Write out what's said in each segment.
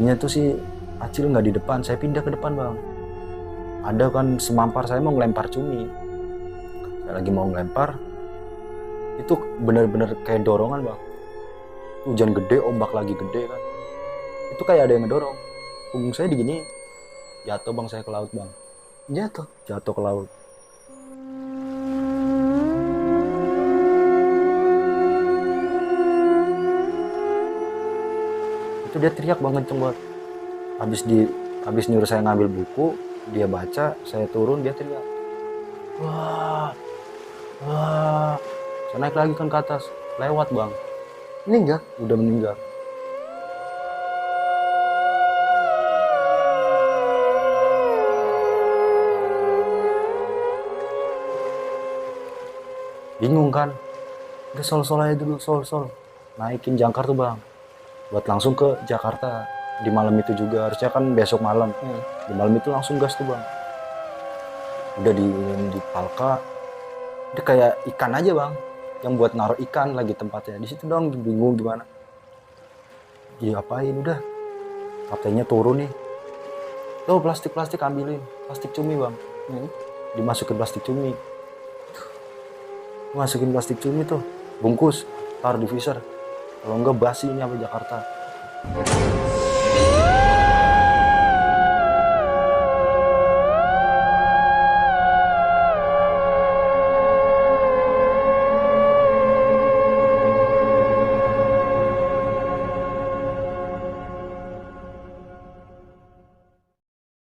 tadinya tuh si Acil nggak di depan, saya pindah ke depan bang. Ada kan semampar saya mau ngelempar cumi, saya lagi mau ngelempar, itu bener-bener kayak dorongan bang. Hujan gede, ombak lagi gede kan, itu kayak ada yang ngedorong. Punggung saya digini, jatuh bang, saya ke laut bang. Jatuh ke laut. Itu dia teriak bang kenceng banget. Habis nyuruh saya ngambil buku, dia baca, saya turun, dia teriak, wah, wah. Saya naik lagi kan ke atas, lewat bang. Meninggal? Udah meninggal. Bingung kan, udah sol aja dulu, sol naikin jangkar tuh bang, buat langsung ke Jakarta di malam itu juga. Harusnya kan besok malam, di malam itu langsung gas tuh bang. Udah di Palka, dia kayak ikan aja bang, yang buat naruh ikan lagi tempatnya di situ dong. Bingung gimana diapain. Udah kaptennya turun nih, tuh plastik ambilin, plastik cumi bang. Dimasukin plastik cumi, tuh bungkus, taruh di freezer, kalau enggak basi ini sampai Jakarta.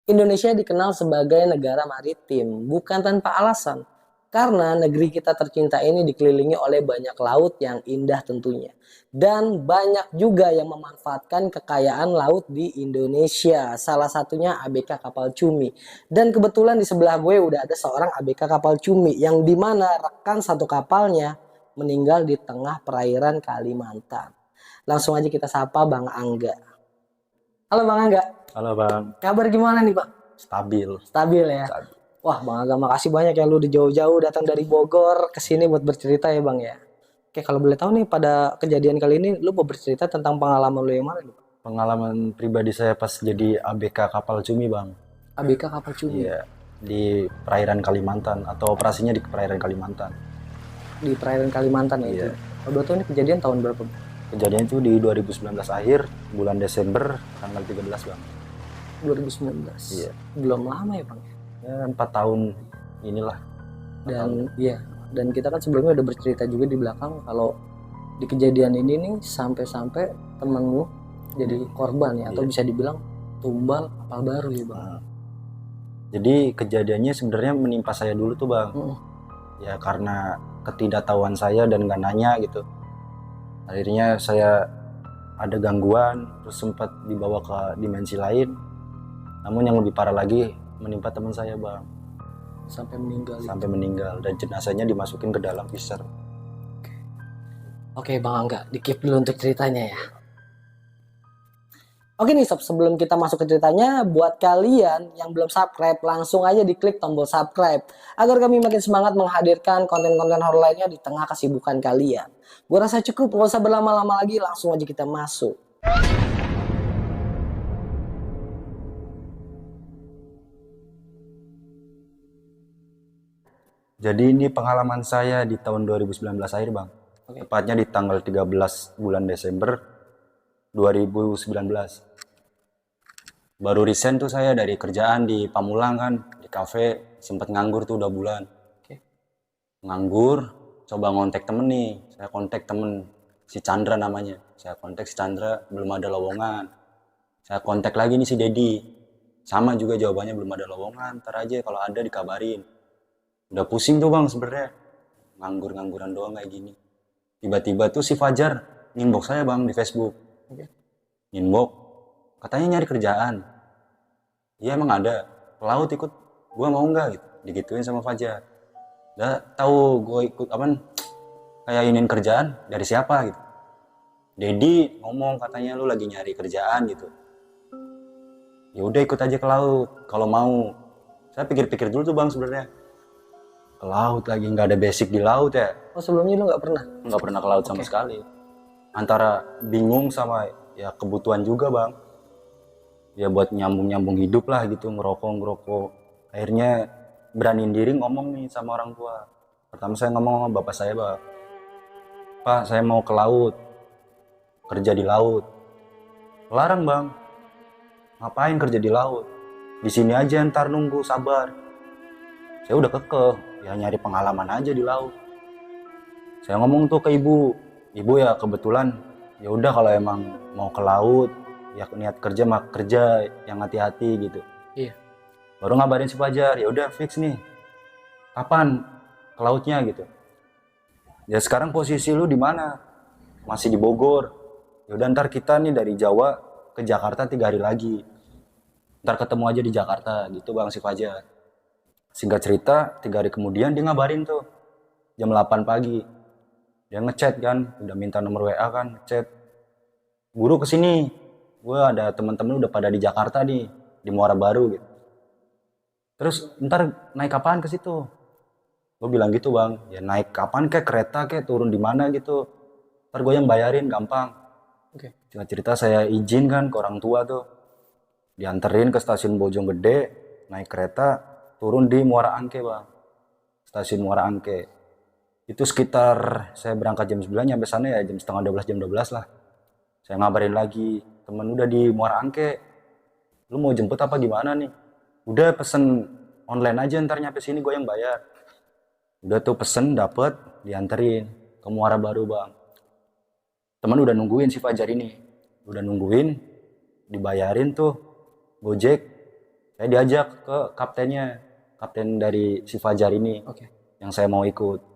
Indonesia dikenal sebagai negara maritim, bukan tanpa alasan. Karena negeri kita tercinta ini dikelilingi oleh banyak laut yang indah tentunya. Dan banyak juga yang memanfaatkan kekayaan laut di Indonesia. Salah satunya ABK Kapal Cumi. Dan kebetulan di sebelah gue udah ada seorang ABK Kapal Cumi, yang dimana rekan satu kapalnya meninggal di tengah perairan Kalimantan. Langsung aja kita sapa Bang Angga. Halo Bang Angga. Halo bang. Kabar gimana nih Bang? Stabil Ya. Stabil. Wah Bang Aga, makasih banyak ya lu udah jauh-jauh datang dari Bogor ke sini buat bercerita ya Bang ya. Oke, kalau boleh tahu nih pada kejadian kali ini lu mau bercerita tentang pengalaman lu yang mana nih Bang? Pengalaman pribadi saya pas jadi ABK Kapal Cumi bang. ABK Kapal Cumi. Iya, di perairan Kalimantan, atau operasinya di perairan Kalimantan. Di perairan Kalimantan ya itu. Iya. Kalau boleh tahu ini kejadian tahun berapa Bang? Kejadian itu di 2019 akhir, bulan Desember, tanggal 13 bang. 2019. Iya. Belum lama ya Bang ya. Ya 4 tahun inilah. Dan iya, dan kita kan sebelumnya udah bercerita juga di belakang kalau di kejadian ini nih sampai-sampai temen lu jadi korban ya, atau Iya. bisa dibilang tumbal kapal baru ya Bang. Nah, jadi kejadiannya sebenarnya menimpa saya dulu tuh bang. Ya karena ketidaktahuan saya dan nggak nanya gitu. Akhirnya saya ada gangguan, terus sempat dibawa ke dimensi lain. Namun yang lebih parah lagi menimpa teman saya bang, Sampai meninggal. sampai meninggal, dan jenazahnya dimasukin ke dalam freezer. Oke Bang Angga, di-keep dulu untuk ceritanya ya. Oke nih sob, sebelum kita masuk ke ceritanya, buat kalian yang belum subscribe, langsung aja diklik tombol subscribe agar kami makin semangat menghadirkan konten-konten horor lainnya di tengah kesibukan kalian. Gue rasa cukup, gak usah berlama-lama lagi, langsung aja kita masuk. Jadi ini pengalaman saya di tahun 2019 akhir bang. Tepatnya di tanggal 13 bulan Desember 2019. Baru resign tuh saya dari kerjaan di Pamulang kan, di kafe, sempet nganggur tuh 2 bulan. Nganggur, coba ngontek temen nih. Saya kontak temen, si Chandra namanya. Saya kontak si Chandra, belum ada lowongan. Saya kontak lagi nih si Dedi. Sama juga jawabannya, belum ada lowongan, ntar aja kalau ada dikabarin. Udah pusing tuh bang sebenarnya, nganggur-ngangguran doang kayak gini. Tiba-tiba tuh si Fajar inbox saya bang di Facebook. Inbox, katanya nyari kerjaan. Iya emang ada, ke laut ikut, gua mau nggak gitu, digituin sama Fajar. Udah tahu gue ikut apaan, kayak ingin kerjaan dari siapa gitu. Dedi ngomong katanya lu lagi nyari kerjaan gitu. Ya udah ikut aja ke laut kalau mau. Saya pikir-pikir dulu tuh bang sebenarnya, ke laut lagi, nggak ada basic di laut ya. Oh sebelumnya lu nggak pernah? Nggak pernah ke laut sama sekali. Antara bingung sama ya kebutuhan juga bang. ya buat nyambung hidup lah gitu, ngerokok. Akhirnya beraniin diri ngomong nih sama orang tua. Pertama saya ngomong sama bapak saya, Pak, saya mau ke laut, kerja di laut. Larang bang, ngapain kerja di laut? Di sini aja ntar nunggu, sabar. Saya udah kekeh, ya nyari pengalaman aja di laut. Saya ngomong tuh ke ibu ya kebetulan, ya udah kalau emang mau ke laut, ya niat kerja mah kerja yang hati-hati gitu. Iya. Baru ngabarin si Fajar, ya udah fix nih, kapan ke lautnya gitu. Ya sekarang posisi lu di mana? Masih di Bogor. Ya udah ntar kita nih dari Jawa ke Jakarta 3 hari lagi. Ntar ketemu aja di Jakarta gitu bang si Fajar. Singkat cerita 3 hari kemudian dia ngabarin tuh jam 8 pagi. Dia ngechat kan, udah minta nomor WA kan, ngechat. Guru kesini, gue ada teman-teman udah pada di Jakarta nih, di Muara Baru gitu. Terus ntar naik kapan ke situ? Gue bilang gitu bang, ya naik kapan kayak kereta kayak turun di mana gitu. Ntar gue yang bayarin gampang. Oke. Singkat cerita saya izin kan ke orang tua tuh. Dianterin ke stasiun Bojonggede, naik kereta, turun di Muara Angke bang. Stasiun Muara Angke. Itu sekitar saya berangkat jam 9 nyampe sana ya jam setengah 12, jam 12 lah. Saya ngabarin lagi, temen udah di Muara Angke. Lu mau jemput apa gimana nih? Udah pesen online aja ntar nyampe sini gue yang bayar. Udah tuh pesen dapet dianterin ke Muara Baru bang. Temen udah nungguin si Fajar ini. Udah nungguin, dibayarin tuh Gojek. Saya diajak ke kaptennya. Kapten dari si Fajar ini. Oke. Yang saya mau ikut.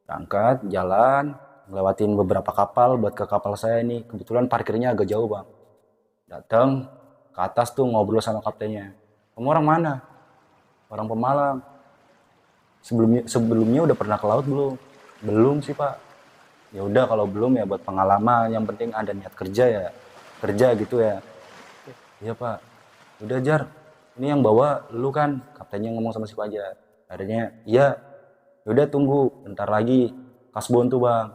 Berangkat, jalan, ngelewatin beberapa kapal buat ke kapal saya ini. Kebetulan parkirnya agak jauh bang. Datang ke atas tuh ngobrol sama kaptennya. Kamu orang mana? Orang Pemalang. Sebelumnya udah pernah ke laut belum? Belum sih pak. Ya udah kalau belum ya buat pengalaman. Yang penting ada niat kerja ya kerja gitu ya. Iya pak. Udah Jar. Ini yang bawa lu kan? Kaptennya ngomong sama si Fajar. Akhirnya iya. Udah tunggu. Bentar lagi kasbon tuh bang.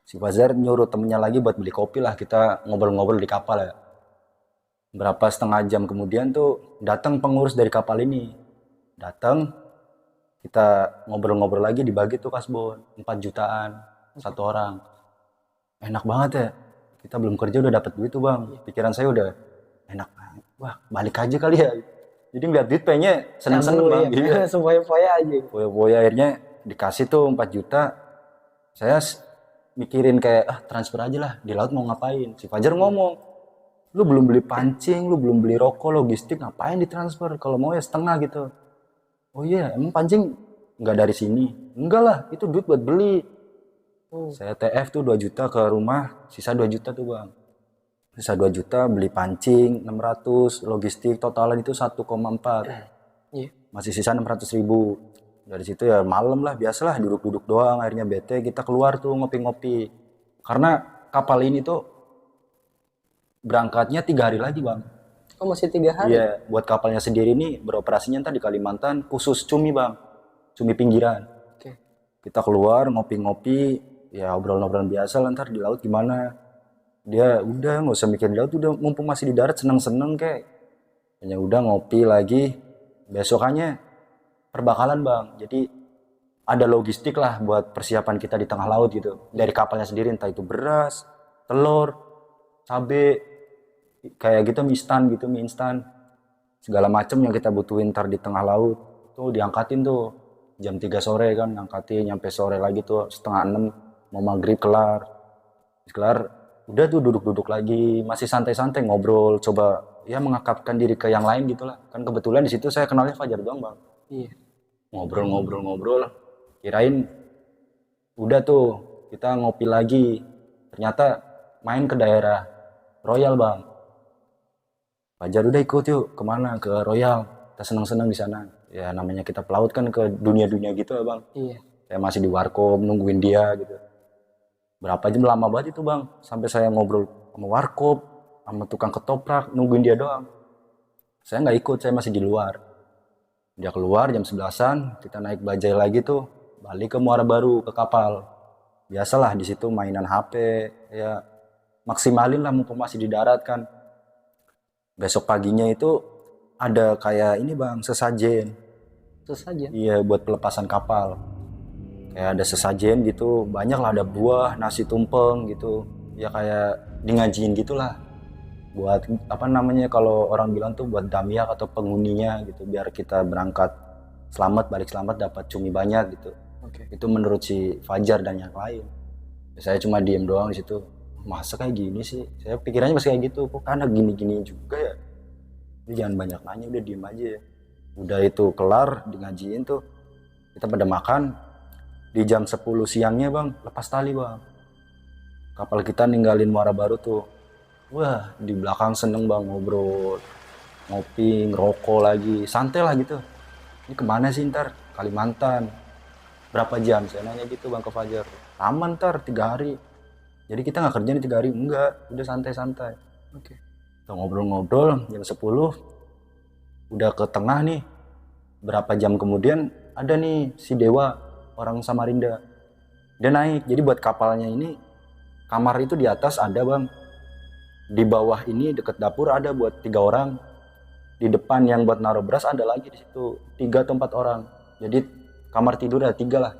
Si Fajar nyuruh temennya lagi buat beli kopi lah. Kita ngobrol-ngobrol di kapal ya. Berapa setengah jam kemudian tuh datang pengurus dari kapal ini. Datang. Kita ngobrol-ngobrol lagi dibagi tuh kasbon 4 jutaan satu orang. Enak banget ya. Kita belum kerja udah dapat duit tuh bang. Pikiran saya udah enak banget. Wah balik aja kali ya. Jadi ngeliat duit pengennya seneng-seneng bang. Iya. Sempoya-poya aja. Poya-poya akhirnya dikasih tuh 4 juta. Saya mikirin kayak transfer aja lah. Di laut mau ngapain. Si Fajar ngomong. Lu belum beli pancing, lu belum beli rokok, logistik, ngapain ditransfer? Kalau mau ya setengah gitu. Oh iya, emang pancing nggak dari sini? Enggak lah, itu duit buat beli. Saya TF tuh 2 juta ke rumah, sisa 2 juta tuh bang. Sisa 2 juta beli pancing, 600, logistik, totalan itu 1,4. Iya. Masih sisa 600.000. Dari situ ya malam lah, biasalah duduk-duduk doang, akhirnya bete, kita keluar tuh ngopi-ngopi. Karena kapal ini tuh berangkatnya 3 hari lagi bang. Oh masih 3 hari? Iya, buat kapalnya sendiri nih beroperasinya ntar di Kalimantan khusus cumi bang, cumi pinggiran. Oke. Kita keluar ngopi-ngopi, ya obrol-obrolan biasa lah ntar di laut gimana. Dia udah nggak usah mikir di laut, udah mumpung masih di darat seneng-seneng kayak. Ya udah ngopi lagi, besokannya perbakalan bang. Jadi ada logistik lah buat persiapan kita di tengah laut gitu. Dari kapalnya sendiri entah itu beras, telur, cabai, kayak gitu mie instan segala macem yang kita butuhin ntar di tengah laut tuh diangkatin tuh jam 3 sore kan ngangkatin nyampe sore lagi tuh setengah 6 mau maghrib kelar udah tuh duduk-duduk lagi masih santai-santai ngobrol coba ya mengakapkan diri ke yang lain gitulah kan kebetulan di situ saya kenalnya Fajar doang bang. Iya. Ngobrol kirain udah tuh kita ngopi lagi ternyata main ke daerah Royal bang. Fajar udah ikut yuk kemana ke Royal kita senang-senang di sana ya namanya kita pelaut kan ke dunia-dunia gitu ya bang. Iya. Saya masih di warkop nungguin dia gitu berapa jam lama banget itu bang sampai saya ngobrol sama warkop sama tukang ketoprak nungguin dia doang saya nggak ikut saya masih di luar dia keluar jam 11-an kita naik bajai lagi tuh balik ke Muara Baru ke kapal biasalah di situ mainan HP ya maksimalin lah mumpung masih di darat kan. Besok paginya itu ada kayak ini bang, sesajen. Sesajen. Iya, buat pelepasan kapal. Kayak ada sesajen gitu, banyak lah, ada buah, nasi tumpeng gitu. Ya kayak di ngajiin gitulah. Buat apa namanya, kalau orang bilang tuh buat damiak atau penghuninya gitu, biar kita berangkat selamat, balik selamat, dapat cumi banyak gitu. Oke. Itu menurut si Fajar dan yang lain. Saya cuma diem doang di situ. Masa kayak gini sih? Saya pikirannya masih kayak gitu. Kok karena gini-gini juga ya? Jadi jangan banyak nanya, udah diem aja ya. Udah itu kelar di ngajiin tuh, kita pada makan. Di jam 10 siangnya bang, lepas tali bang. Kapal kita ninggalin Muara Baru tuh. Wah, di belakang seneng bang, ngobrol, ngopi, ngerokok lagi, santai lah gitu. Ini kemana sih ntar? Kalimantan. Berapa jam? Saya nanya gitu bang ke Fajar. Lama ntar, 3 hari. Jadi kita nggak kerja nih 3 hari? Enggak, udah santai-santai. Oke. Kita ngobrol-ngobrol, jam 10, udah ke tengah nih. Berapa jam kemudian, ada nih si Dewa, orang Samarinda. Dia naik, jadi buat kapalnya ini, kamar itu di atas ada bang. Di bawah ini deket dapur ada buat 3 orang. Di depan yang buat naruh beras ada lagi di situ 3 atau 4 orang. Jadi kamar tidur ada 3 lah.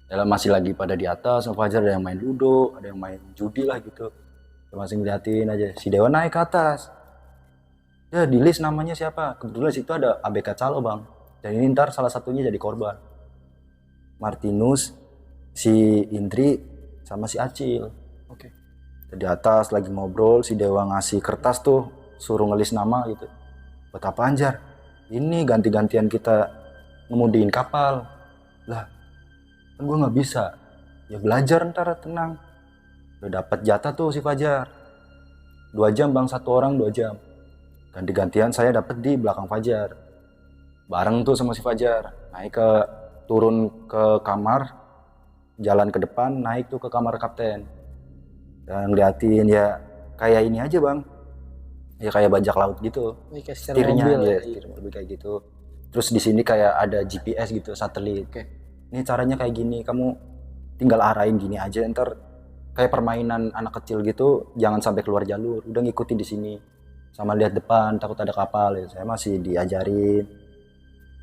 Dalam masih lagi pada di atas, sama Fajar ada yang main ludo, ada yang main judi lah gitu. Masih ngeliatin aja. Si Dewa naik ke atas. Ya di list namanya siapa? Kebetulan situ ada ABK Calo bang. Dan ini ntar salah satunya jadi korban. Martinus, si Indri, sama si Acil. Oke. Di atas lagi ngobrol, si Dewa ngasih kertas tuh, suruh ngelis nama gitu. Buat apa Anjar? Ini ganti-gantian kita ngemudiin kapal. Lah, kan gue nggak bisa. Ya belajar ntar, tenang. Udah dapat jatah tuh si Fajar. 2 jam bang, 1 orang 2 jam. Ganti-gantian saya dapat di belakang Fajar. Bareng tuh sama si Fajar. Turun ke kamar, jalan ke depan, naik tuh ke kamar kapten. Dan liatin ya kayak ini aja bang, ya kayak bajak laut gitu, setirnya ya, setir mobil kayak gitu. Terus di sini kayak ada GPS gitu, satelit. Oke. Ini caranya kayak gini, kamu tinggal arahin gini aja, ntar kayak permainan anak kecil gitu, jangan sampai keluar jalur, udah ngikutin di sini, sama lihat depan takut ada kapal ya. Saya masih diajarin.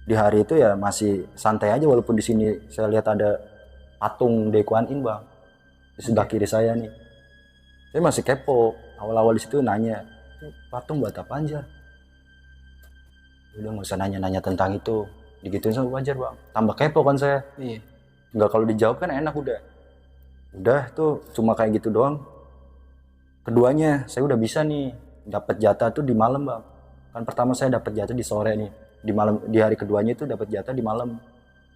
Di hari itu ya masih santai aja, walaupun di sini saya lihat ada patung Dewi Kuan Yin bang di sebelah kiri saya nih. Saya masih kepo, awal-awal di situ nanya, patung buat apa Anjar? Udah nggak usah nanya-nanya tentang itu, digituin sama Fajar bang. Tambah kepo kan saya. Iya. Nggak, kalau dijawab kan enak udah. Udah tuh cuma kayak gitu doang. Keduanya saya udah bisa nih, dapat jatah tuh di malam bang. Kan pertama saya dapat jatah di sore nih, di malam, di hari keduanya itu dapat jatah di malam.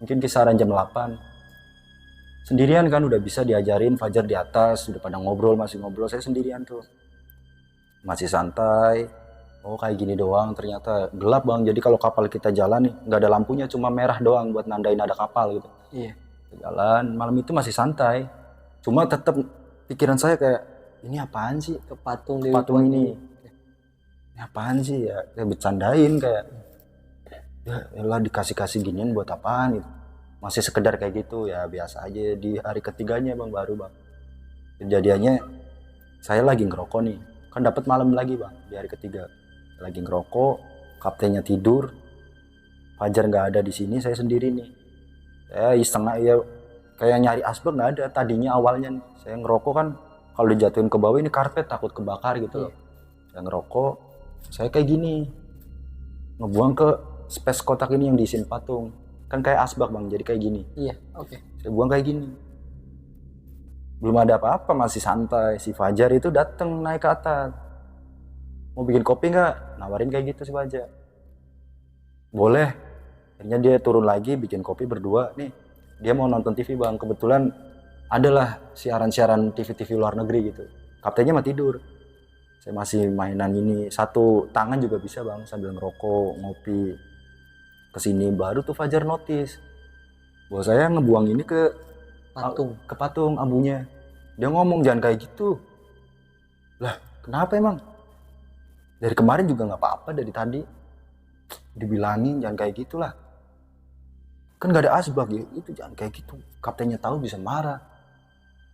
Mungkin kisaran jam 8. Sendirian kan udah bisa diajarin, Fajar di atas, udah pada ngobrol, masih ngobrol, saya sendirian tuh. Masih santai, oh kayak gini doang, ternyata gelap bang, jadi kalau kapal kita jalan nih, nggak ada lampunya, cuma merah doang buat nandain ada kapal gitu. Iya. Jalan, malam itu masih santai, cuma tetap pikiran saya kayak, ini apaan sih? Ke patung ini. Ini apaan sih ya? Kayak bercandain kayak, ya elah dikasih-kasih ginian buat apaan gitu. Masih sekedar kayak gitu ya, biasa aja. Di hari ketiganya bang, baru bang kejadiannya, saya lagi ngerokok nih, kan dapat malam lagi bang di hari ketiga. Lagi ngerokok, kaptennya tidur, Fajar nggak ada di sini, saya sendiri nih. Saya iseng ya, kayak nyari asbak nggak ada. Tadinya awalnya nih, saya ngerokok kan kalau dijatuhin ke bawah ini karpet takut kebakar gitu loh. Saya ngerokok, saya kayak gini, ngebuang ke space kotak ini yang diisiin patung. Kan kayak asbak bang, jadi kayak gini. Iya, oke. Saya buang kayak gini. Belum ada apa-apa, masih santai. Si Fajar itu dateng naik ke atas. Mau bikin kopi nggak? Nawarin kayak gitu si Fajar. Boleh. Akhirnya dia turun lagi bikin kopi berdua. Nih, dia mau nonton TV bang. Kebetulan adalah siaran-siaran TV-TV luar negeri gitu. Kaptennya mah tidur. Saya masih mainan ini. Satu tangan juga bisa bang, sambil ngerokok, ngopi. Kesini baru tuh Fajar notice bahwa saya ngebuang ini ke patung abunya. Dia ngomong jangan kayak gitu. Lah kenapa emang? Dari kemarin juga nggak apa-apa, dari tadi dibilangin jangan kayak gitulah. Kan nggak ada asbak ya, itu jangan kayak gitu. Kaptennya tahu bisa marah.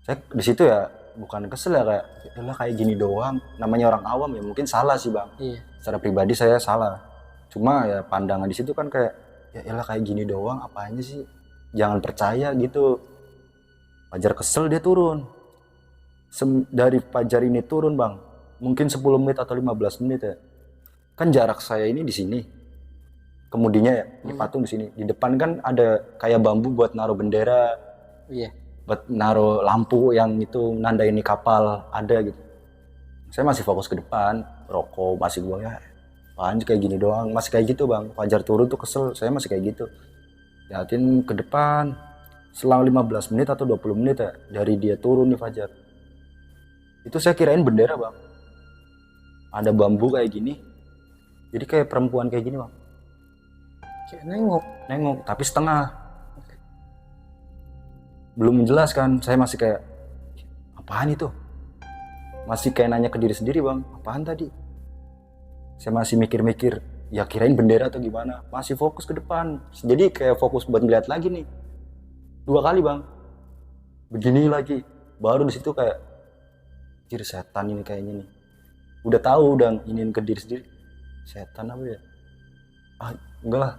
Saya di situ ya bukan kesel ya, kayak yalah kayak gini doang, namanya orang awam ya mungkin salah sih bang. Iya. Secara pribadi saya salah, cuma ya pandangan di situ kan kayak ya yalah kayak gini doang apanya sih, jangan percaya gitu. Fajar kesel dia turun. Dari Fajar ini turun bang, mungkin 10 menit atau 15 menit ya. Kan jarak saya ini di sini, kemudinya ya, ini patung di sini. Di depan kan ada kayak bambu buat naruh bendera, Iya. buat naruh lampu yang itu nanda ini kapal ada gitu. Saya masih fokus ke depan, rokok masih gua ya. Apaan sih kayak gini doang, masih kayak gitu bang. Fajar turun tuh kesel, saya masih kayak gitu. Liatin ke depan, selang 15 menit atau 20 menit ya, dari dia turun nih Fajar. Itu saya kirain bendera bang. Ada bambu kayak gini, jadi kayak perempuan kayak gini bang. Kayak nengok. Nengok, tapi setengah. Belum menjelaskan, saya masih kayak, apaan itu? Masih kayak nanya ke diri sendiri bang, apaan tadi? Saya masih mikir-mikir, ya kirain bendera atau gimana. Masih fokus ke depan, jadi kayak fokus buat ngeliat lagi nih. 2 kali bang, begini lagi. Baru di situ kayak, anjir setan ini kayaknya nih. Udah tahu, udah iniin ke diri sendiri. Setan apa ya? Ah enggak lah,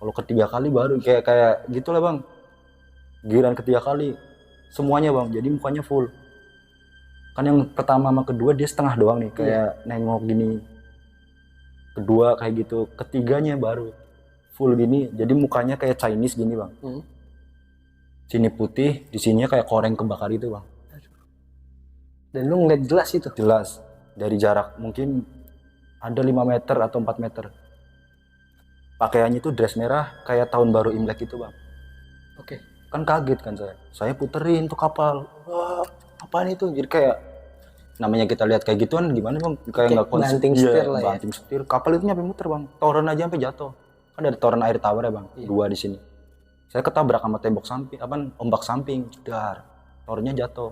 kalau ketiga kali baru kayak gitulah bang. Giliran ketiga kali semuanya bang, jadi mukanya full. Kan yang pertama sama kedua dia setengah doang nih, kayak nengok gini. Kedua kayak gitu, ketiganya baru full gini, jadi mukanya kayak Chinese gini bang. Sini putih, di sininya kayak koreng kebakar itu bang. Dan lu ngeliat jelas itu? Jelas, dari jarak mungkin ada 5 meter atau 4 meter. Pakaiannya itu dress merah kayak tahun baru Imlek itu bang. Oke. Kan kaget kan saya puterin tuh kapal. Wah apaan itu, jadi kayak namanya kita lihat kayak gituan gimana bang, kayak nggak banting setir lah ya. Banting setir, kapal itu nyampe muter bang, toren aja sampai jatuh. Kan ada toren air tawar ya bang, 2 di sini. Saya ketabrak sama tembok samping, ombak samping, dar, torennya jatuh.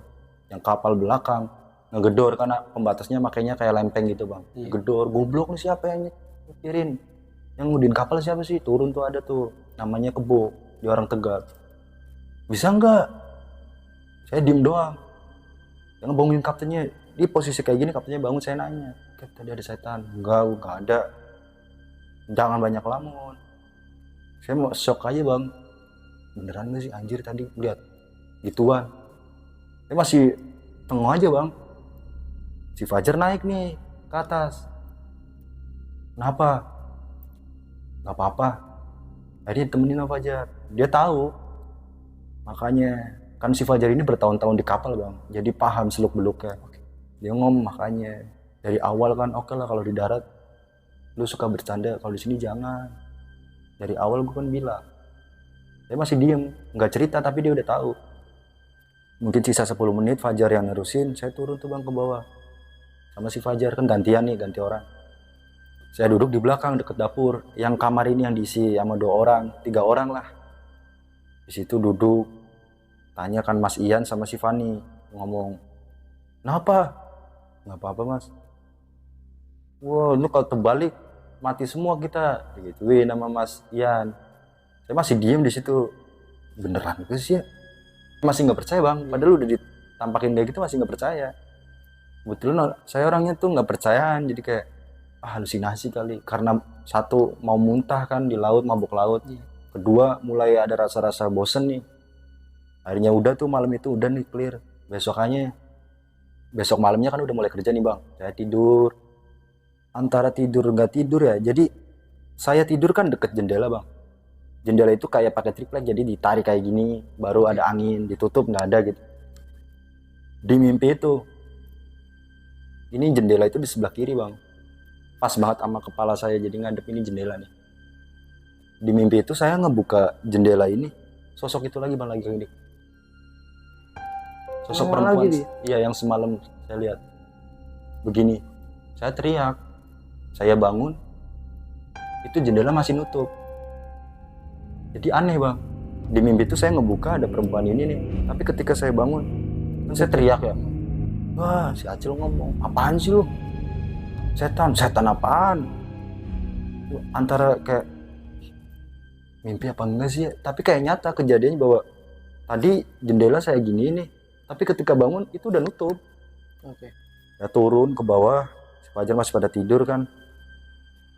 Yang kapal belakang ngegedor karena pembatasnya makanya kayak lempeng gitu bang. Gedor, goblok nih siapa yang nyetirin? Yang ngudin kapal siapa sih? Turun tuh ada tuh, namanya Kebo, dia orang Tegal. Bisa nggak? Saya diem doang. Yang ngebongin kaptennya, di posisi kayak gini kaptennya bangun, saya nanya, Kap tadi ada setan? Enggak ada. Jangan banyak lamun. Saya mau shock aja bang. Beneran gak sih anjir tadi lihat gituan? Saya masih tengok aja bang. Si Fajar naik nih ke atas. Kenapa? Gak apa-apa. Akhirnya temenin sama Fajar. Dia tahu. Makanya kan si Fajar ini bertahun-tahun di kapal bang, jadi paham seluk beluknya. Dia ngomong makanya dari awal kan oke lah kalau di darat lu suka bercanda, kalau di sini jangan. Dari awal gue kan bilang. Saya masih diem, nggak cerita tapi dia udah tahu. Mungkin sisa 10 menit Fajar yang nerusin, saya turun tuh bang ke bawah sama si Fajar, kan gantian nih, ganti orang. Saya duduk di belakang deket dapur, yang kamar ini yang diisi sama 2 orang, 3 orang lah. Di situ duduk, tanya kan Mas Ian sama si Fani, ngomong, kenapa? Nggak apa-apa mas. Wah lu kalau terbalik mati semua kita, digituin sama Mas Ian. Saya masih diem di situ, beneran gitu sih ya? Masih nggak percaya bang, padahal udah ditampakin kayak gitu masih nggak percaya. Kebetulan saya orangnya tuh nggak percayaan, jadi kayak halusinasi kali. Karena satu mau muntah kan di laut, mabuk laut. Kedua mulai ada rasa-rasa bosen nih. Akhirnya udah tuh malam itu udah nih clear. Besok malamnya kan udah mulai kerja nih bang. Saya tidur, antara tidur nggak tidur ya. Jadi saya tidur kan deket jendela bang. Jendela itu kayak pakai triplek, jadi ditarik kayak gini, baru ada angin, ditutup nggak ada gitu. Di mimpi itu, ini jendela itu di sebelah kiri bang, pas banget sama kepala saya, jadi ngadep ini jendela nih. Di mimpi itu saya ngebuka jendela ini, sosok itu lagi bang, lagi gini. Sosok perempuan, iya yang semalam saya lihat. Begini, saya teriak, saya bangun, itu jendela masih nutup. Jadi aneh bang, di mimpi itu saya ngebuka ada perempuan ini nih, tapi ketika saya bangun, kan saya teriak ya, wah si Acil ngomong, apaan sih lu? Setan apaan? Antara kayak mimpi apa enggak sih ya? Tapi kayak nyata kejadiannya bahwa tadi jendela saya gini nih, tapi ketika bangun itu udah nutup. Oke. Saya turun ke bawah, si Fajar masih pada tidur kan.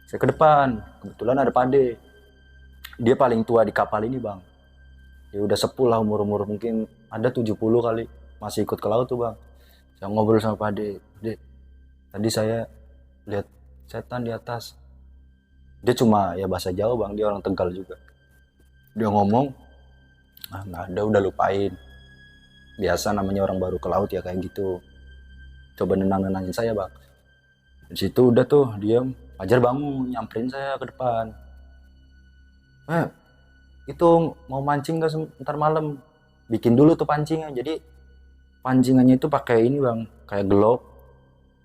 Saya ke depan, kebetulan ada Pade. Dia paling tua di kapal ini bang. Dia udah sepuh lah umur mungkin ada 70 kali. Masih ikut ke laut tuh bang. Saya ngobrol sama Pade. Dek, tadi saya lihat setan di atas. Dia cuma ya bahasa Jawa bang, dia orang Tegal juga. Dia ngomong, ah nggak ada, udah lupain. Biasa namanya orang baru ke laut ya kayak gitu. Coba nenangin saya bang. Di situ udah tuh diam. Fajar bangun, nyamperin saya ke depan. Itu mau mancing gak ntar malam? Bikin dulu tuh pancingnya. Jadi pancingannya itu pakai ini bang, kayak globe,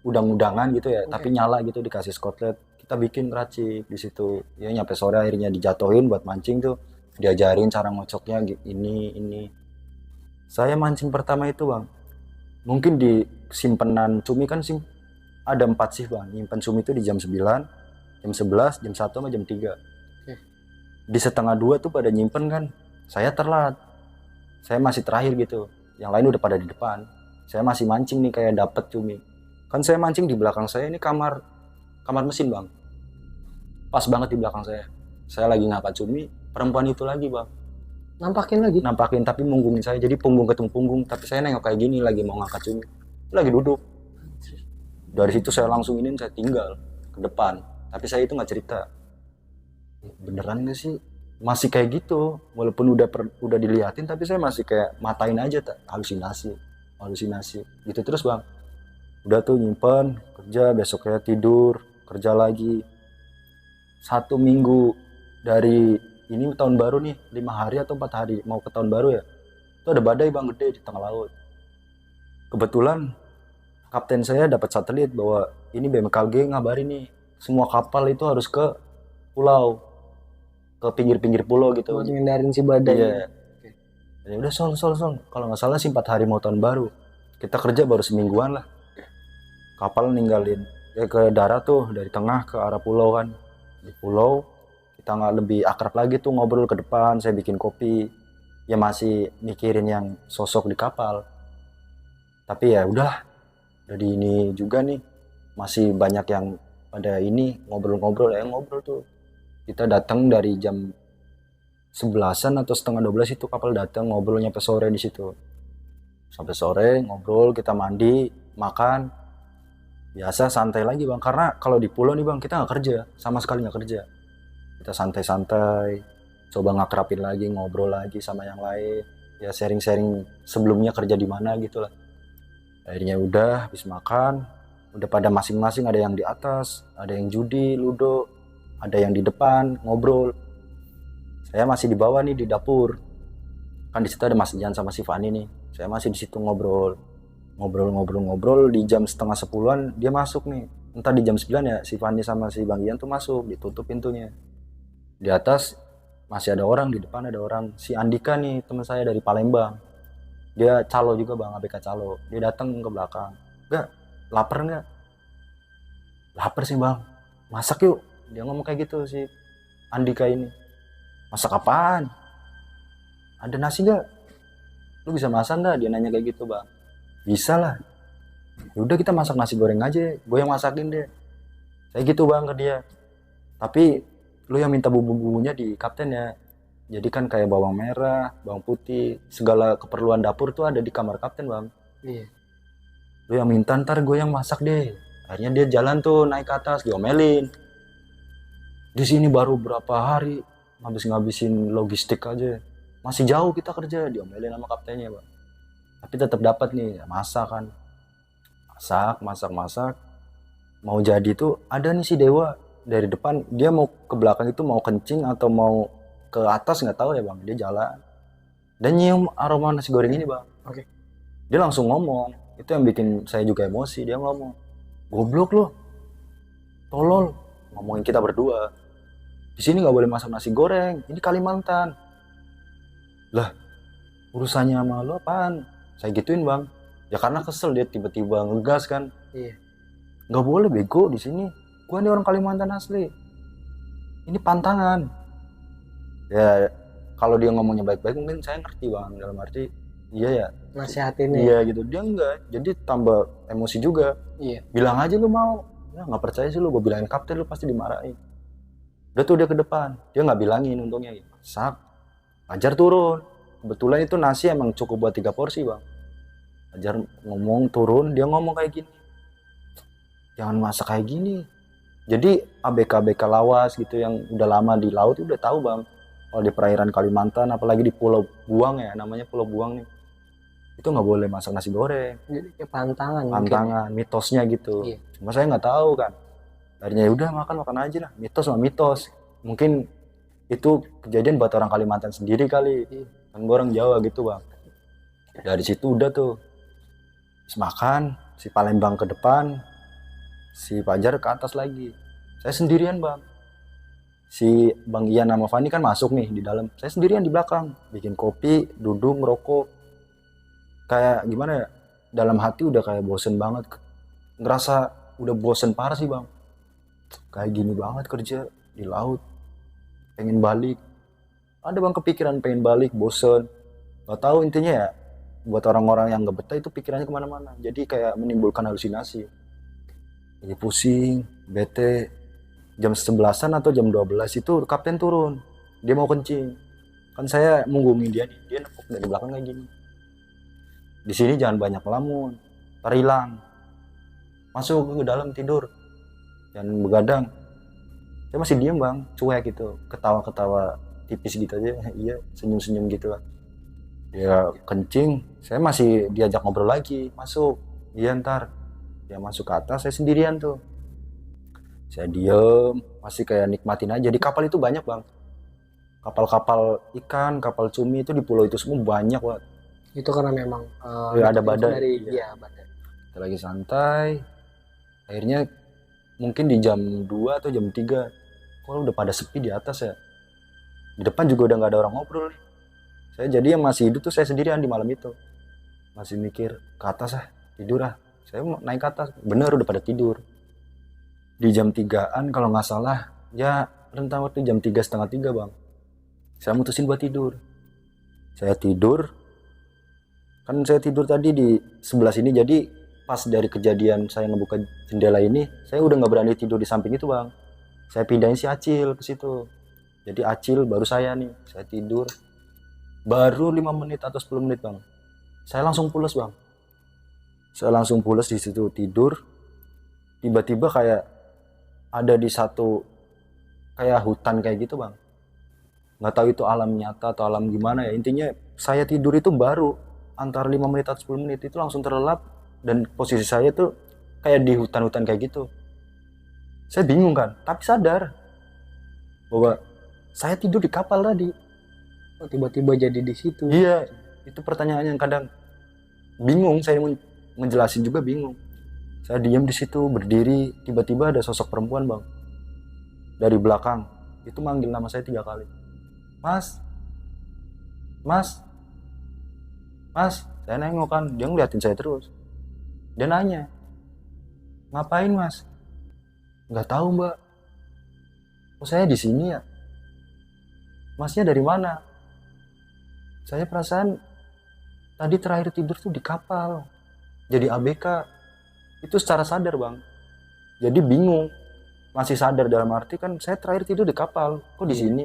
udang-udangan gitu ya, tapi nyala gitu, dikasih skotlet. Kita bikin keracik di situ. Ya nyampe sore akhirnya dijatuhin buat mancing tuh. Diajarin cara ngocoknya ini. Saya mancing pertama itu bang, mungkin di simpenan cumi kan ada 4 sih bang. Nyimpen cumi itu di jam 9, jam 11, jam 1 sama jam 3. Di setengah 2 tuh pada nyimpen kan. Saya telat. Saya masih terakhir gitu. Yang lain udah pada di depan. Saya masih mancing nih kayak dapet cumi. Kan saya mancing di belakang saya ini kamar mesin bang. Pas banget di belakang saya. Saya lagi ngangkat cumi, perempuan itu lagi bang. Nampakin tapi munggungin saya. Jadi punggung ketemu punggung. Tapi saya nengok kayak gini lagi mau ngangkat cumi. Lagi duduk. Dari situ saya langsung saya tinggal ke depan. Tapi saya itu nggak cerita. Beneran gak sih? Masih kayak gitu. Walaupun udah diliatin, tapi saya masih kayak matain aja, halusinasi gitu terus bang. Udah tuh nyimpen, kerja, besoknya tidur, kerja lagi. 1 minggu dari ini tahun baru nih, 5 hari atau 4 hari mau ke tahun baru ya, itu ada badai bang gede di tengah laut. Kebetulan kapten saya dapat satelit bahwa ini BMKG ngabarin nih, semua kapal itu harus ke pulau, ke pinggir-pinggir pulau gitu. Buat ngindarin si badai. Iya. Ya udah sol. Kalau nggak salah sih 4 hari mau tahun baru. Kita kerja baru semingguan lah. Kapal ninggalin ke darat tuh dari tengah ke arah pulau kan. Di pulau kita nggak lebih akrab lagi tuh ngobrol ke depan. Saya bikin kopi. Ya masih mikirin yang sosok di kapal. Tapi ya udah di ini juga nih. Masih banyak yang pada ini ngobrol tuh. Kita datang dari jam 11-an atau setengah 12 itu kapal datang, ngobrolnya sampai sore di situ. Sampai sore ngobrol, kita mandi, makan. Biasa santai lagi bang, karena kalau di pulau nih bang kita nggak kerja, sama sekali nggak kerja. Kita santai-santai, coba ngakrapin lagi, ngobrol lagi sama yang lain. Ya sharing-sharing sebelumnya kerja di mana gitu lah. Akhirnya udah habis makan, udah pada masing-masing, ada yang di atas, ada yang judi, ludo, ada yang di depan ngobrol. Saya masih di bawah nih di dapur. Kan di situ ada Mas Jan sama si Fani nih. Saya masih di situ ngobrol di jam setengah 10-an dia masuk nih. Entah di jam 9 ya si Fani sama si Bang Ian tuh masuk, ditutup pintunya. Di atas masih ada orang, di depan ada orang. Si Andika nih teman saya dari Palembang. Dia calo juga bang, ABK calo. Dia datang ke belakang. Enggak, lapar enggak? Lapar sih bang. Masak yuk. Dia ngomong kayak gitu si Andika ini. Masak apaan? Ada nasi gak? Lu bisa masak gak? Dia nanya kayak gitu bang. Bisa lah. Yaudah kita masak nasi goreng aja. Gue yang masakin deh. Saya gitu bang ke dia. Tapi lu yang minta bumbu-bumbunya di kapten ya. Jadi kan kayak bawang merah, bawang putih, segala keperluan dapur tuh ada di kamar kapten bang. Iya. Lu yang minta, ntar gue yang masak deh. Akhirnya dia jalan tuh naik ke atas, diomelin. Di sini baru berapa hari ngabisin logistik aja. Masih jauh kita kerja, diomelin sama kaptennya bang. Tapi tetap dapat nih, masak kan. Masak. Mau jadi tuh ada nih si Dewa dari depan, dia mau ke belakang itu mau kencing atau mau ke atas nggak tahu ya bang. Dia jalan dan nyium aroma nasi goreng ini bang. Oke. Dia langsung ngomong, itu yang bikin saya juga emosi. Dia ngomong, goblok lo, tolol, ngomongin kita berdua. Di sini nggak boleh masak nasi goreng, ini Kalimantan. Lah, urusannya sama lo apaan? Saya gituin bang. Ya karena kesel dia tiba-tiba ngegas kan. Iya. Nggak boleh bego di sini. Gua ini orang Kalimantan asli. Ini pantangan. Ya kalau dia ngomongnya baik-baik mungkin saya ngerti bang, dalam arti iya ya, Nasihatinnya. iya gitu. Dia enggak, jadi tambah emosi juga. Iya. Bilang aja lu mau. Ya nggak percaya sih lu, gue bilangin kapten lu pasti dimarahin. Udah tuh dia ke depan, dia nggak bilangin untungnya. Masak, Fajar turun. Kebetulan itu nasi emang cukup buat 3 porsi bang. Fajar ngomong turun, dia ngomong kayak gini. Jangan masak kayak gini. Jadi ABK-ABK lawas gitu yang udah lama di laut udah tahu bang. Kalau di perairan Kalimantan, apalagi di Pulau Buang ya, namanya Pulau Buang nih. Itu nggak boleh masak nasi goreng. Jadi kayak pantangan mungkin. Pantangan, mitosnya gitu. Iya. Cuma saya nggak tahu kan. Akhirnya ya udah makan aja lah. Mitos lah mitos. Mungkin itu kejadian buat orang Kalimantan sendiri kali. Iya. Kan gue orang Jawa gitu bang. Dari situ udah tuh. Terus makan, si Palembang ke depan, si Fajar ke atas lagi. Saya sendirian bang. Si Bang Ian sama Fani kan masuk nih di dalam. Saya sendirian di belakang. Bikin kopi, duduk, ngerokok. Kayak gimana ya? Dalam hati udah kayak bosen banget. Ngerasa udah bosen parah sih bang. Kayak gini banget kerja di laut. Pengen balik. Ada bang kepikiran pengen balik, bosen. Gak tahu intinya ya. Buat orang-orang yang gak betah itu pikirannya kemana-mana. Jadi kayak menimbulkan halusinasi. Jadi pusing, bete. Jam 11-an atau jam 12 itu kapten turun. Dia mau kencing. Kan saya munggungin dia nih. Dia nepuk dari belakang kayak gini. Di sini jangan banyak melamun. Ntar hilang. Masuk ke dalam tidur. Jangan begadang. Saya masih diem bang. Cuek gitu. Ketawa-ketawa tipis gitu aja. Iya senyum-senyum gitu lah. Dia kencing. Saya masih diajak ngobrol lagi. Masuk. Iya ntar. Dia masuk ke atas. Saya sendirian tuh. Saya diem, masih kayak nikmatin aja. Di kapal itu banyak bang. Kapal-kapal ikan, kapal cumi itu di pulau itu semua banyak banget. Itu karena memang Ya, ada badai. dari Iya. badai. Kita lagi santai. Akhirnya mungkin di jam 2 atau jam 3. Kok udah pada sepi di atas ya. Di depan juga udah gak ada orang ngobrol nih. Saya jadi yang masih hidup tuh saya sendirian di malam itu. Masih mikir ke atas tidur Saya mau naik ke atas. Bener udah pada tidur. Di jam 3-an kalau nggak salah ya rentang waktu jam 3:30 bang. Saya mutusin buat tidur. Saya tidur. Kan saya tidur tadi di sebelah sini, jadi pas dari kejadian saya ngebuka jendela ini, saya udah nggak berani tidur di samping itu bang. Saya pindahin si Acil ke situ. Jadi Acil baru saya nih. Saya tidur. Baru 5 menit atau 10 menit bang. Saya langsung pules bang. Saya langsung pules di situ tidur. Tiba-tiba kayak ada di satu kayak hutan kayak gitu bang. Nggak tahu itu alam nyata atau alam gimana ya. Intinya saya tidur itu baru antara 5 menit atau 10 menit itu langsung terlelap. Dan posisi saya tuh kayak di hutan-hutan kayak gitu. Saya bingung kan, tapi sadar bahwa saya tidur di kapal tadi. Oh, tiba-tiba jadi di situ. Iya, itu pertanyaan yang kadang bingung. Saya menjelasin juga bingung. Saya diam di situ berdiri, tiba-tiba ada sosok perempuan bang dari belakang. Itu manggil nama saya 3 kali. Mas, mas, mas. Saya nengok kan, dia ngeliatin saya terus. Dia nanya, ngapain mas? Nggak tahu mbak. Oh saya di sini ya. Masnya dari mana? Saya perasaan tadi terakhir tidur tuh di kapal. Jadi ABK. Itu secara sadar bang. Jadi bingung. Masih sadar dalam arti kan saya terakhir tidur di kapal. Kok di sini?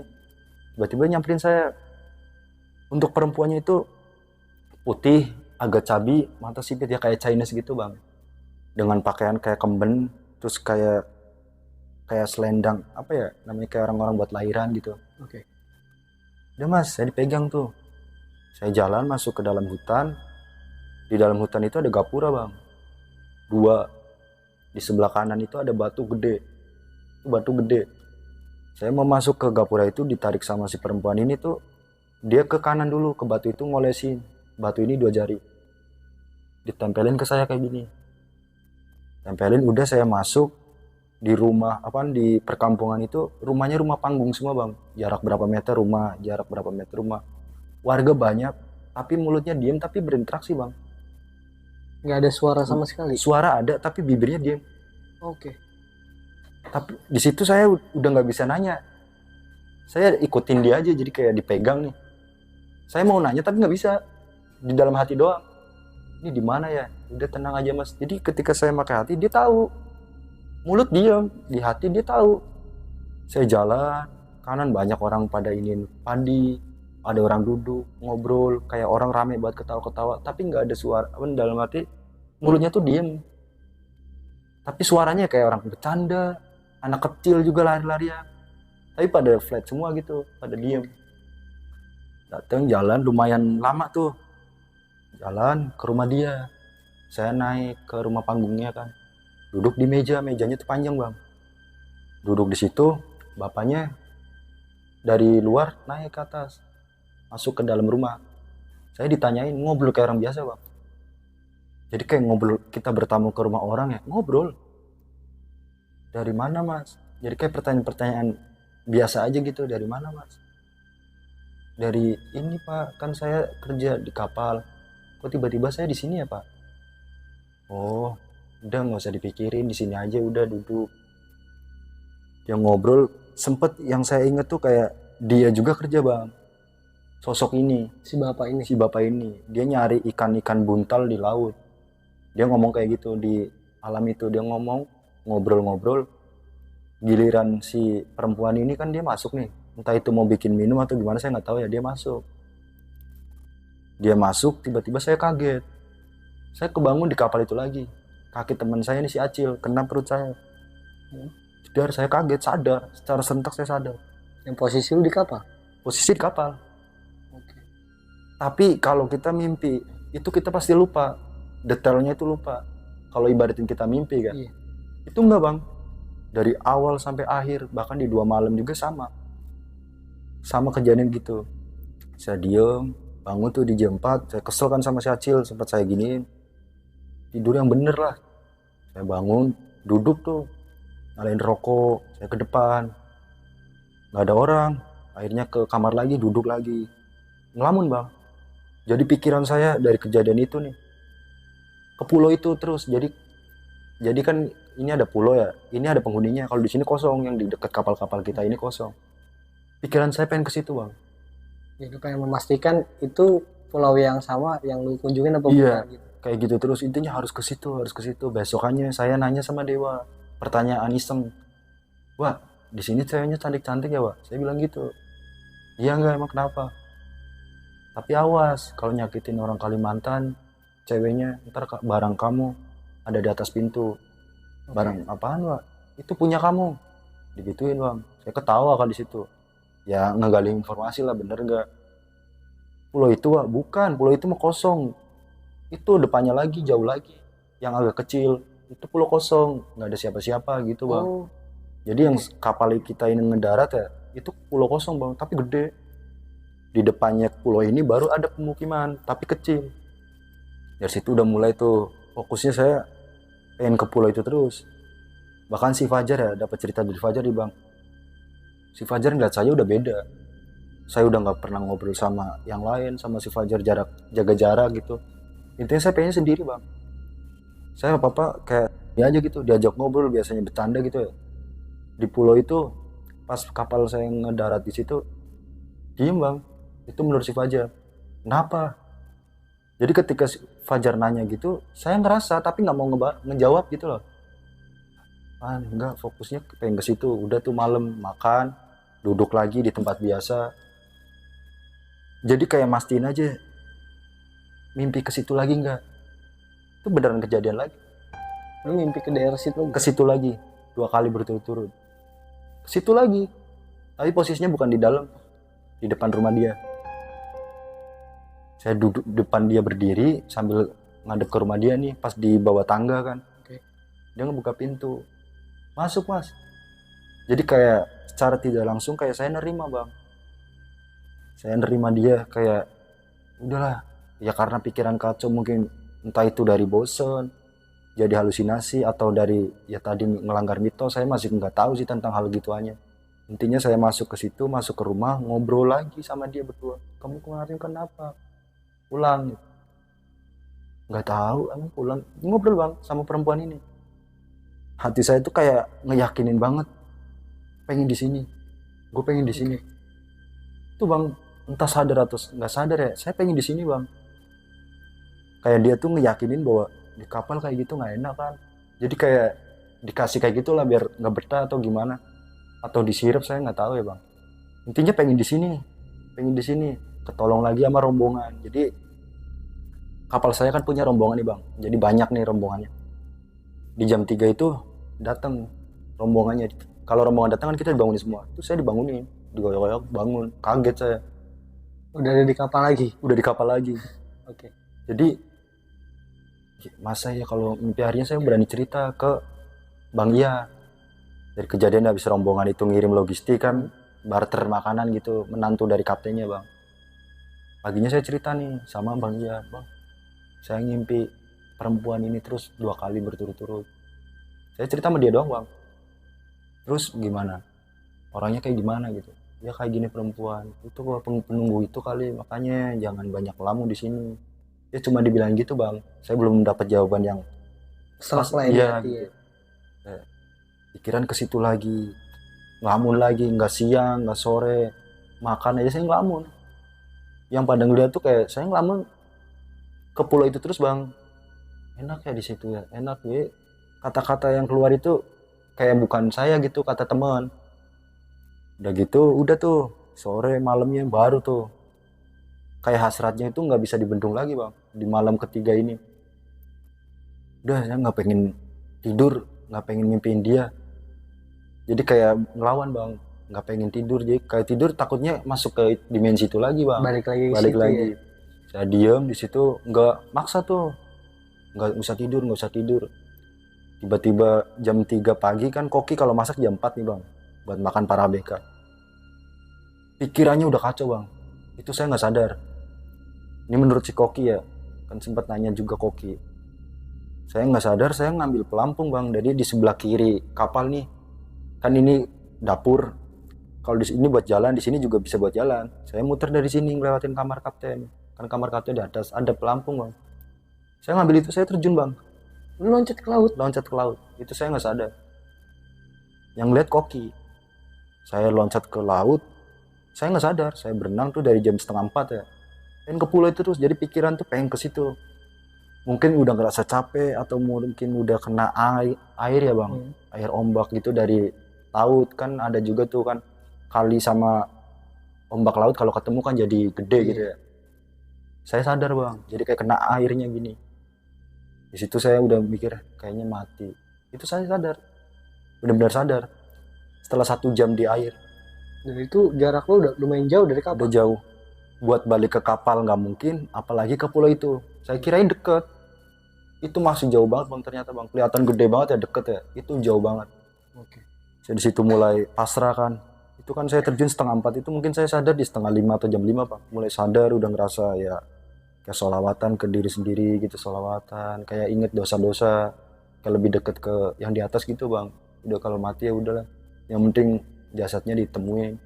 Tiba-tiba nyamperin saya. Untuk perempuannya itu putih, agak cabi, mata sipit ya kayak Chinese gitu bang. Dengan pakaian kayak kemben, terus kayak selendang, apa ya namanya, kayak orang-orang buat lahiran gitu. Oke. Udah mas, saya dipegang tuh. Saya jalan masuk ke dalam hutan. Di dalam hutan itu ada gapura bang. 2. Di sebelah kanan itu ada batu gede. Itu batu gede. Saya mau masuk ke gapura itu, ditarik sama si perempuan ini tuh. Dia ke kanan dulu, ke batu itu ngolesin. Batu ini 2 jari. Ditempelin ke saya kayak gini. Tempelin, udah saya masuk. Di rumah, di perkampungan itu, rumahnya rumah panggung semua bang. Jarak berapa meter rumah, jarak berapa meter rumah. Warga banyak, tapi mulutnya diem tapi berinteraksi bang. Nggak ada suara sama sekali. Suara ada tapi bibirnya diem. Oke. Tapi di situ saya udah nggak bisa nanya. Saya ikutin dia aja, jadi kayak dipegang nih. Saya mau nanya tapi nggak bisa. di dalam hati doang. Ini di mana ya? Udah tenang aja mas. Jadi ketika saya pakai hati, dia tahu. Mulut diam, di hati dia tahu. Saya jalan, kanan banyak orang pada ingin padi, ada orang duduk, ngobrol, kayak orang rame buat ketawa-ketawa, tapi nggak ada suara. Dalam hati, mulutnya tuh diem. Tapi suaranya kayak orang bercanda, anak kecil juga lari-larian. Tapi pada flat semua gitu, pada diem. Datang jalan lumayan lama tuh. Jalan ke rumah dia. Saya naik ke rumah panggungnya kan. Duduk di meja, mejanya tuh panjang bang. Duduk di situ, bapaknya dari luar naik ke atas. Masuk ke dalam rumah. Saya ditanyain, ngobrol kayak orang biasa bang. Jadi kayak ngobrol, kita bertamu ke rumah orang ya, ngobrol. Dari mana mas? Jadi kayak pertanyaan-pertanyaan biasa aja gitu, dari mana mas? Dari ini pak, kan saya kerja di kapal. Kok tiba-tiba saya di sini ya pak? Oh, udah nggak usah dipikirin, di sini aja udah duduk. Dia ngobrol, sempet yang saya inget tuh kayak dia juga kerja bang. Sosok ini, Si bapak ini. dia nyari ikan-ikan buntal di laut. Dia ngomong kayak gitu di alam itu, dia ngomong ngobrol-ngobrol. Giliran si perempuan ini kan dia masuk nih, entah itu mau bikin minum atau gimana saya nggak tahu ya, dia masuk. Dia masuk, tiba-tiba saya kaget. Saya kebangun di kapal itu lagi. Kaki teman saya ini si Acil kena perut saya. Jedar, saya kaget, sadar. Secara serentak saya sadar. Yang posisi lu di kapal? Posisi di kapal. Oke. Tapi kalau kita mimpi, itu kita pasti lupa. Detailnya itu lupa. Kalau ibaratin kita mimpi kan. Iya. Itu enggak bang. Dari awal sampai akhir, bahkan di 2 malam juga sama. Sama kejadian gitu. Saya diem, bangun tuh di jam 4. Saya kesel kan sama si Acil, sempat saya giniin. Tidur yang bener lah. Saya bangun, duduk tuh. Nyalain rokok, saya ke depan. Nggak ada orang. Akhirnya ke kamar lagi, duduk lagi. Ngelamun bang. Jadi pikiran saya dari kejadian itu nih. Ke pulau itu terus. Jadi kan ini ada pulau ya. Ini ada penghuninya. Kalau di sini kosong, yang di dekat kapal-kapal kita ini kosong. Pikiran saya pengen ke situ bang. Jadi pengen memastikan itu pulau yang sama yang lu kunjungin apa Iya. bukan gitu. Kayak gitu terus, intinya harus ke situ. Besokannya saya nanya sama Dewa, pertanyaan iseng. Wah, di sini ceweknya cantik-cantik ya, Wak? Saya bilang gitu. Iya enggak, emang kenapa? Tapi awas, kalau nyakitin orang Kalimantan, ceweknya ntar barang kamu ada di atas pintu. Barang apaan, Wak? Itu punya kamu. Digituin, Bang. Saya ketawa kan di situ. Ya ngegali informasi lah, bener enggak? Pulau itu, Wak, bukan. Pulau itu mah kosong. Itu depannya lagi, jauh lagi, yang agak kecil, itu pulau kosong, nggak ada siapa-siapa gitu bang. Oh, Jadi yang kapal kita ini ngedarat ya, itu pulau kosong bang, tapi gede. Di depannya pulau ini baru ada pemukiman, tapi kecil. Dari situ udah mulai tuh, fokusnya saya pengen ke pulau itu terus. Bahkan si Fajar ya, dapat cerita dari Fajar nih bang. Si Fajar ngeliat saya udah beda. Saya udah nggak pernah ngobrol sama yang lain, sama si Fajar jaga jarak gitu. Intinya saya pengen sendiri bang. Saya apa-apa kayak dia aja gitu, diajak ngobrol, biasanya bercanda gitu ya. Di pulau itu pas kapal saya ngedarat di situ, diem bang. Itu menurut si Fajar. Kenapa? Jadi ketika si Fajar nanya gitu, saya ngerasa tapi nggak mau ngejawab gitu loh. Ah enggak, fokusnya pengen ke situ. Udah tuh malam makan, duduk lagi di tempat biasa. Jadi kayak mastiin aja, mimpi ke situ lagi nggak? Itu beneran kejadian lagi. lu mimpi ke daerah situ? Ke situ lagi 2 kali berturut-turut. Ke situ lagi. Tapi posisinya bukan di dalam, di depan rumah dia. Saya duduk depan dia berdiri sambil ngadep ke rumah dia nih, pas di bawah tangga kan. Oke. Dia ngebuka pintu. Masuk mas. Jadi kayak secara tidak langsung kayak saya nerima bang. Saya nerima dia kayak udahlah. Ya karena pikiran kacau mungkin, entah itu dari bosen, jadi halusinasi, atau dari ya tadi melanggar mitos, saya masih nggak tahu sih tentang hal gituannya. Intinya saya masuk ke situ, masuk ke rumah, ngobrol lagi sama dia berdua. Kamu kemarin kenapa? Pulang. Nggak tahu, emang pulang. Ngobrol bang sama perempuan ini. Hati saya tuh kayak ngeyakinin banget, pengen di sini. Gue pengen di sini. Itu bang, entah sadar atau nggak sadar ya, saya pengen di sini bang. kayak dia tuh ngeyakinin bahwa di kapal kayak gitu nggak enak kan, jadi kayak dikasih kayak gitulah biar nggak betah atau gimana, atau disirep saya nggak tahu ya bang. Intinya pengen di sini ketolong lagi sama rombongan. Jadi kapal saya kan punya rombongan nih bang, jadi banyak nih rombongannya. Di jam 3 itu datang rombongannya. Kalau rombongan datang kan kita dibangunin semua, itu saya dibangunin, digoyok-goyok bangun, kaget saya. Udah ada di kapal lagi. Udah di kapal lagi. Oke. Jadi masa ya kalau mimpi harinya saya berani cerita ke Bang Iya. Dari kejadian habis rombongan itu ngirim logistik kan, barter makanan gitu, menantu dari kaptennya bang. Paginya saya cerita nih sama Bang Iya, bang saya ngimpi perempuan ini terus 2 kali berturut-turut. Saya cerita sama dia doang bang. Terus gimana? Orangnya kayak gimana gitu? Ya kayak gini perempuan. Itu kalau penunggu itu kali, makanya jangan banyak lamu di sini. Ya cuma dibilang gitu bang. Saya belum dapat jawaban yang Serak pas. lah ini Iya hati ya. gitu. Pikiran ke situ lagi. Ngelamun lagi, nggak siang, nggak sore. Makan aja saya ngelamun. Yang pada ngeliat tuh kayak saya ngelamun ke pulau itu terus bang. Enak ya di situ ya, enak ya. Kata-kata yang keluar itu kayak bukan saya gitu, kata teman. Udah gitu, udah tuh sore malamnya baru tuh kayak hasratnya itu nggak bisa dibendung lagi bang. Di malam ketiga ini, udah saya nggak pengen tidur, nggak pengen mimpiin dia. Jadi kayak ngelawan bang, nggak pengen tidur. Jadi kayak tidur takutnya masuk ke dimensi itu lagi bang. Balik lagi ke Balik situ lagi. ya. Saya diem di situ, nggak maksa tuh, nggak usah tidur, nggak usah tidur. Tiba-tiba jam 3 pagi kan koki kalau masak jam 4 nih bang, buat makan para ABK. Pikirannya udah kacau bang, itu saya nggak sadar. Ini menurut si koki ya, kan sempat nanya juga koki. Saya nggak sadar, saya ngambil pelampung bang, jadi di sebelah kiri kapal nih, kan ini dapur. Kalau di sini buat jalan, di sini juga bisa buat jalan. Saya muter dari sini ngelewatin kamar kapten, kan kamar kapten di atas ada pelampung bang. Saya ngambil itu, saya terjun bang, Lu loncat ke laut. loncat ke laut. Itu saya nggak sadar. Yang lihat koki. Saya loncat ke laut, saya nggak sadar. Saya berenang tuh dari jam 3:30 ya. Dan ke pulau itu terus, jadi pikiran tuh pengen ke situ. Mungkin udah ngerasa capek atau mungkin udah kena air ya bang, air ombak gitu dari laut kan ada juga tuh kan kali sama ombak laut kalau ketemu kan jadi gede gitu ya. Saya sadar bang, jadi kayak kena airnya gini. Di situ saya udah mikir kayaknya mati. Itu saya sadar, benar-benar sadar. Setelah 1 jam di air, Dan itu jarak lu udah lumayan jauh dari kapal. udah jauh. Buat balik ke kapal nggak mungkin, apalagi ke pulau itu. Saya kirain deket. Itu masih jauh banget bang, ternyata bang. Kelihatan gede banget ya, deket ya. Itu jauh banget. Oke. Saya di situ mulai pasrah kan. Itu kan saya terjun 3:30, itu mungkin saya sadar di 4:30 atau jam 5 bang. Mulai sadar, udah ngerasa ya kayak sholawatan ke diri sendiri gitu, sholawatan. Kayak inget dosa-dosa. Kayak lebih deket ke yang di atas gitu bang. Udah kalau mati ya udahlah. Yang penting jasadnya ditemuin.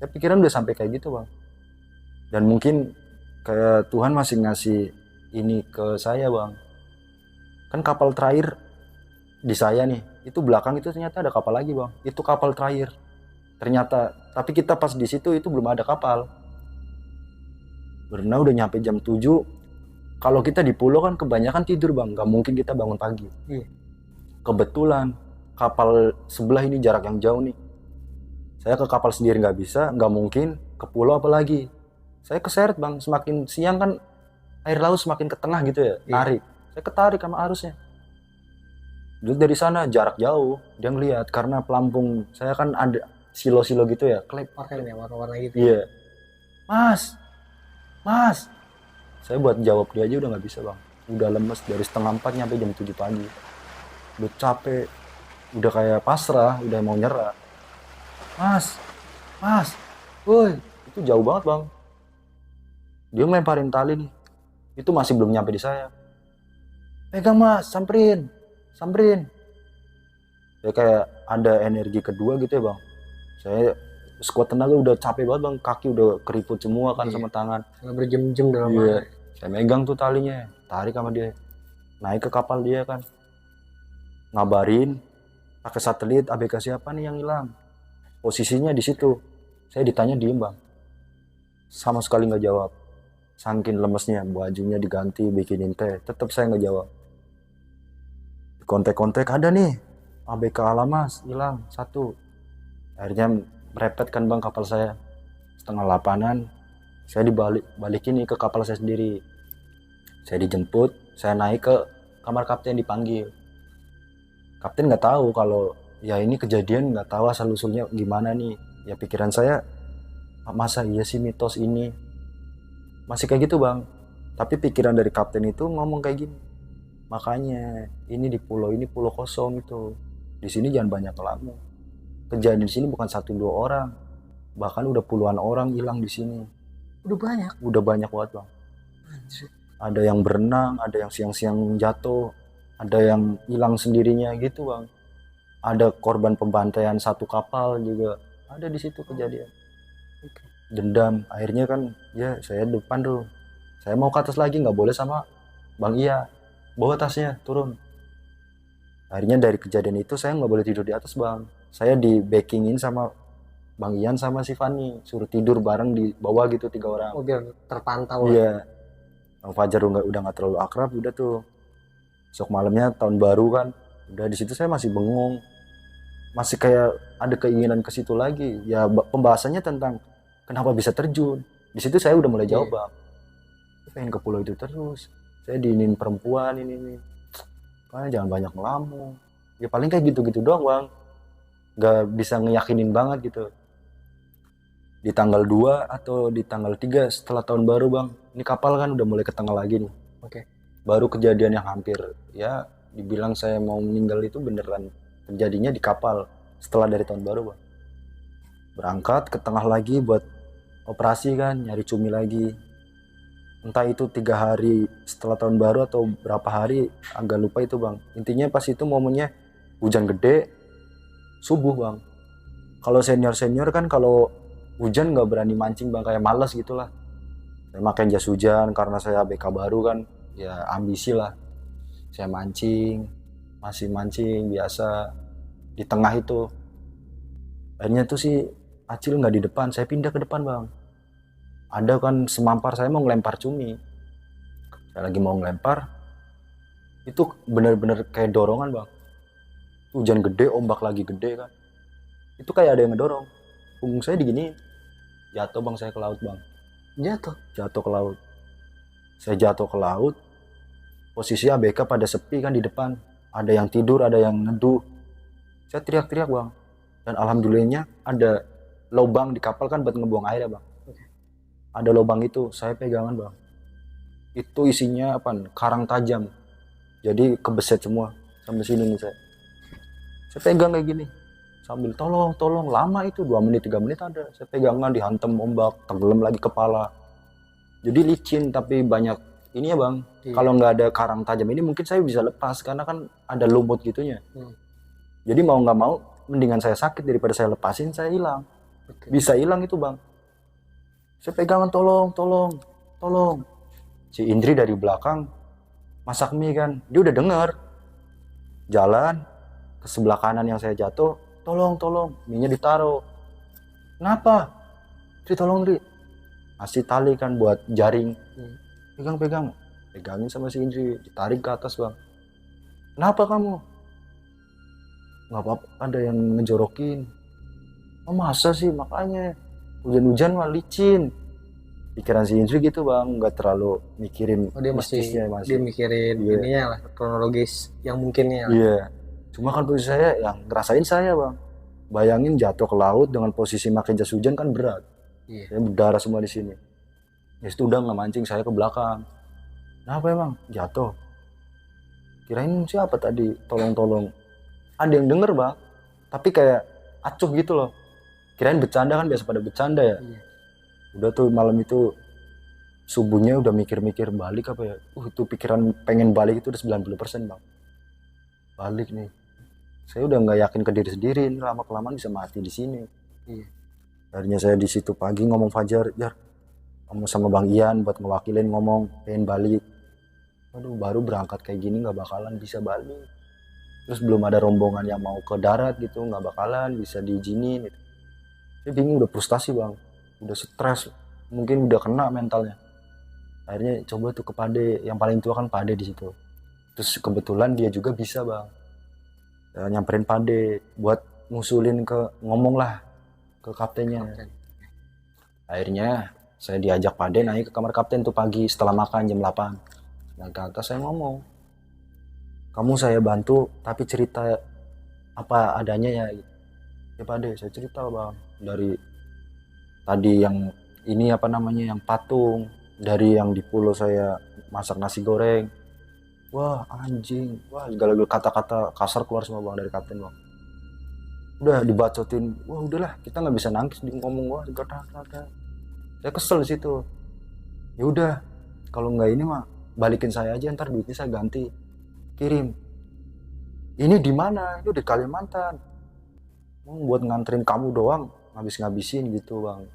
Ya pikiran udah sampai kayak gitu bang. Dan mungkin kayak Tuhan masih ngasih ini ke saya bang. Kan kapal terakhir di saya nih, itu belakang itu ternyata ada kapal lagi bang. Itu kapal terakhir ternyata, tapi kita pas di situ itu belum ada kapal. Berenang udah nyampe jam 7. Kalau kita di pulau kan kebanyakan tidur bang, nggak mungkin kita bangun pagi. Iya. Kebetulan kapal sebelah ini jarak yang jauh nih. Saya ke kapal sendiri nggak bisa, nggak mungkin ke pulau apalagi. Saya keseret bang, semakin siang kan air laut semakin ke tengah gitu ya, narik. Saya ketarik sama arusnya. Dulu dari sana jarak jauh, dia ngeliat karena pelampung saya kan ada silo-silo gitu ya, klep. Oranye warna-warna gitu. Iya. Mas, mas. Saya buat jawab dia aja udah nggak bisa bang. Udah lemes dari 3:30 nyampe jam 7 pagi. Udah capek, udah kayak pasrah, udah mau nyerah. Mas, mas, woi, itu jauh banget bang. Dia ngelemparin tali nih, itu masih belum nyampe di saya. Pegang mas, samperin, samperin. Ya kayak ada energi kedua gitu ya bang. Saya sekuat tenaga udah capek banget bang, kaki udah keriput semua kan sama tangan. Nggak berjam-jam dalam Iya, air. saya megang tuh talinya, tarik sama dia, naik ke kapal dia kan, ngabarin pakai satelit ABK siapa nih yang hilang. Posisinya di situ. Saya ditanya diem bang, sama sekali nggak jawab. Saking lemesnya, bajunya diganti, bikinin teh, tetap saya nggak jawab. Kontek-kontek, ada nih ABK Alamas hilang 1. Akhirnya merepet kan bang kapal saya, setengah 8-an saya balikin nih ke kapal saya sendiri. Saya dijemput, saya naik ke kamar kapten, dipanggil. Kapten nggak tahu kalau ya ini kejadian, nggak tahu asal usulnya gimana nih. Ya pikiran saya, masa iya sih mitos ini, masih kayak gitu bang. Tapi pikiran dari kapten itu ngomong kayak gini, makanya ini di pulau ini pulau kosong itu, di sini jangan banyak ngelamun. Kejadian di sini bukan 1-2 orang, bahkan udah puluhan orang hilang di sini. Udah banyak banget bang. Anjir. Ada yang berenang, ada yang siang-siang jatuh, ada yang hilang sendirinya gitu bang. Ada korban pembantaian 1 kapal juga ada di situ kejadian. Dendam, akhirnya kan ya saya depan tuh, saya mau ke atas lagi, nggak boleh sama bang Iya, bawa tasnya turun. Akhirnya dari kejadian itu saya nggak boleh tidur di atas bang, saya di backingin sama bang Ian sama si Fanny, suruh tidur bareng di bawah gitu 3 orang. Biar terpantau lah. Iya, bang Fajar udah nggak terlalu akrab, udah tuh besok malamnya tahun baru kan, udah di situ saya masih bengong, masih kayak ada keinginan ke situ lagi. Ya pembahasannya tentang kenapa bisa terjun. Di situ saya udah mulai jawab bang, saya pengen ke pulau itu terus, saya diinin perempuan ini. Makanya jangan banyak ngelamun. Ya paling kayak gitu-gitu doang bang, nggak bisa ngeyakinin banget gitu. Di tanggal 2 atau di tanggal 3 setelah tahun baru bang, ini kapal kan udah mulai ke tengah lagi nih. Baru kejadian yang hampir ya dibilang saya mau meninggal itu beneran terjadinya di kapal setelah dari tahun baru bang. Berangkat ke tengah lagi buat operasi kan, nyari cumi lagi. Entah itu 3 hari setelah tahun baru atau berapa hari, agak lupa itu bang. Intinya pas itu momennya hujan gede, subuh bang. Kalau senior kan kalau hujan nggak berani mancing bang, kayak males gitulah. Saya makan jas hujan karena saya ABK baru kan, ya ambisi lah. Saya masih mancing biasa di tengah itu. Akhirnya tuh si Acil nggak di depan, saya pindah ke depan bang. Ada kan semampar, saya mau ngelempar cumi. Saya lagi mau ngelempar, itu bener-bener kayak dorongan bang. Hujan gede, ombak lagi gede kan. Itu kayak ada yang ngedorong. Punggung saya diginiin. Jatuh bang saya ke laut bang. Jatuh ke laut. Saya jatuh ke laut. Posisi ABK pada sepi kan di depan. Ada yang tidur, ada yang neduh. Saya teriak-teriak bang. Dan alhamdulillahnya ada lubang di kapal kan buat ngebuang air ya bang. Ada lubang itu, saya pegangan bang. Itu isinya apa? Karang tajam. Jadi kebeset semua. Sampai sini nih saya. Saya pegang kayak gini. Sambil tolong, lama itu 2 menit 3 menit ada. Saya pegangan dihantam ombak, tenggelam lagi kepala. Jadi licin tapi banyak ini ya bang. Kalau nggak ada karang tajam ini mungkin saya bisa lepas karena kan ada lumut gitunya. Jadi mau nggak mau mendingan saya sakit daripada saya lepasin saya hilang. Bisa hilang itu bang. Saya pegangan tolong. Si Indri dari belakang masak mie kan, dia udah dengar. Jalan ke sebelah kanan yang saya jatuh, tolong, mie-nya ditaruh. Kenapa? Dri, tolong Dri. Masih tali kan buat jaring. Pegangin sama si Indri, ditarik ke atas bang. Kenapa kamu? Nggak apa-apa, ada yang ngejorokin. Oh, masa sih, makanya hujan-hujan mah licin. Pikiran si Indri gitu bang, nggak terlalu mikirin Dia mikirin ininya lah, kronologis yang mungkinnya. Iya. Cuma kan posisi saya yang ngerasain saya bang. Bayangin jatuh ke laut dengan posisi pakai jas hujan kan berat. Saya berdarah semua di sini. Ya itu udah nggak mancing, saya ke belakang. Kenapa emang? Jatuh. Kirain siapa tadi? Tolong. Ada yang denger bang. Tapi kayak acuh gitu loh. Kirain bercanda kan, biasa pada bercanda ya. Udah tuh malam itu subuhnya udah mikir-mikir balik apa ya. Itu pikiran pengen balik itu udah 90% bang. Balik nih. Saya udah nggak yakin ke diri sendiri, ini lama-kelamaan bisa mati di sini. Akhirnya saya di situ pagi ngomong Fajar, Jar, ngomong sama Bang Ian buat ngewakilin ngomong pengen balik. Aduh, baru berangkat kayak gini nggak bakalan bisa balik. Terus belum ada rombongan yang mau ke darat gitu, nggak bakalan bisa diizinin. Gitu. Saya bingung, udah frustasi bang, udah stres, mungkin udah kena mentalnya. Akhirnya coba tuh ke Pade, yang paling tua kan Pade di situ. Terus kebetulan dia juga bisa bang, nyamperin Pade buat ngusulin ngomong lah ke kaptennya. Akhirnya saya diajak Pade naik ke kamar kapten tuh pagi setelah makan jam 8. Dan ke atas saya ngomong, kamu saya bantu tapi cerita apa adanya ya. Ya Pade, saya cerita bang, dari tadi yang ini apa namanya, yang patung, dari yang di pulau saya masak nasi goreng. Wah anjing, wah segala kata-kata kasar keluar semua bang dari kapten bang. Udah dibacotin, wah udahlah kita nggak bisa nangkis di ngomong, wah kata-kata. Saya kesel di situ. Ya udah, kalau nggak ini mah balikin saya aja, ntar duitnya saya ganti, kirim. Ini di mana? Itu di Kalimantan. Buat nganterin kamu doang, ngabis-ngabisin gitu bang.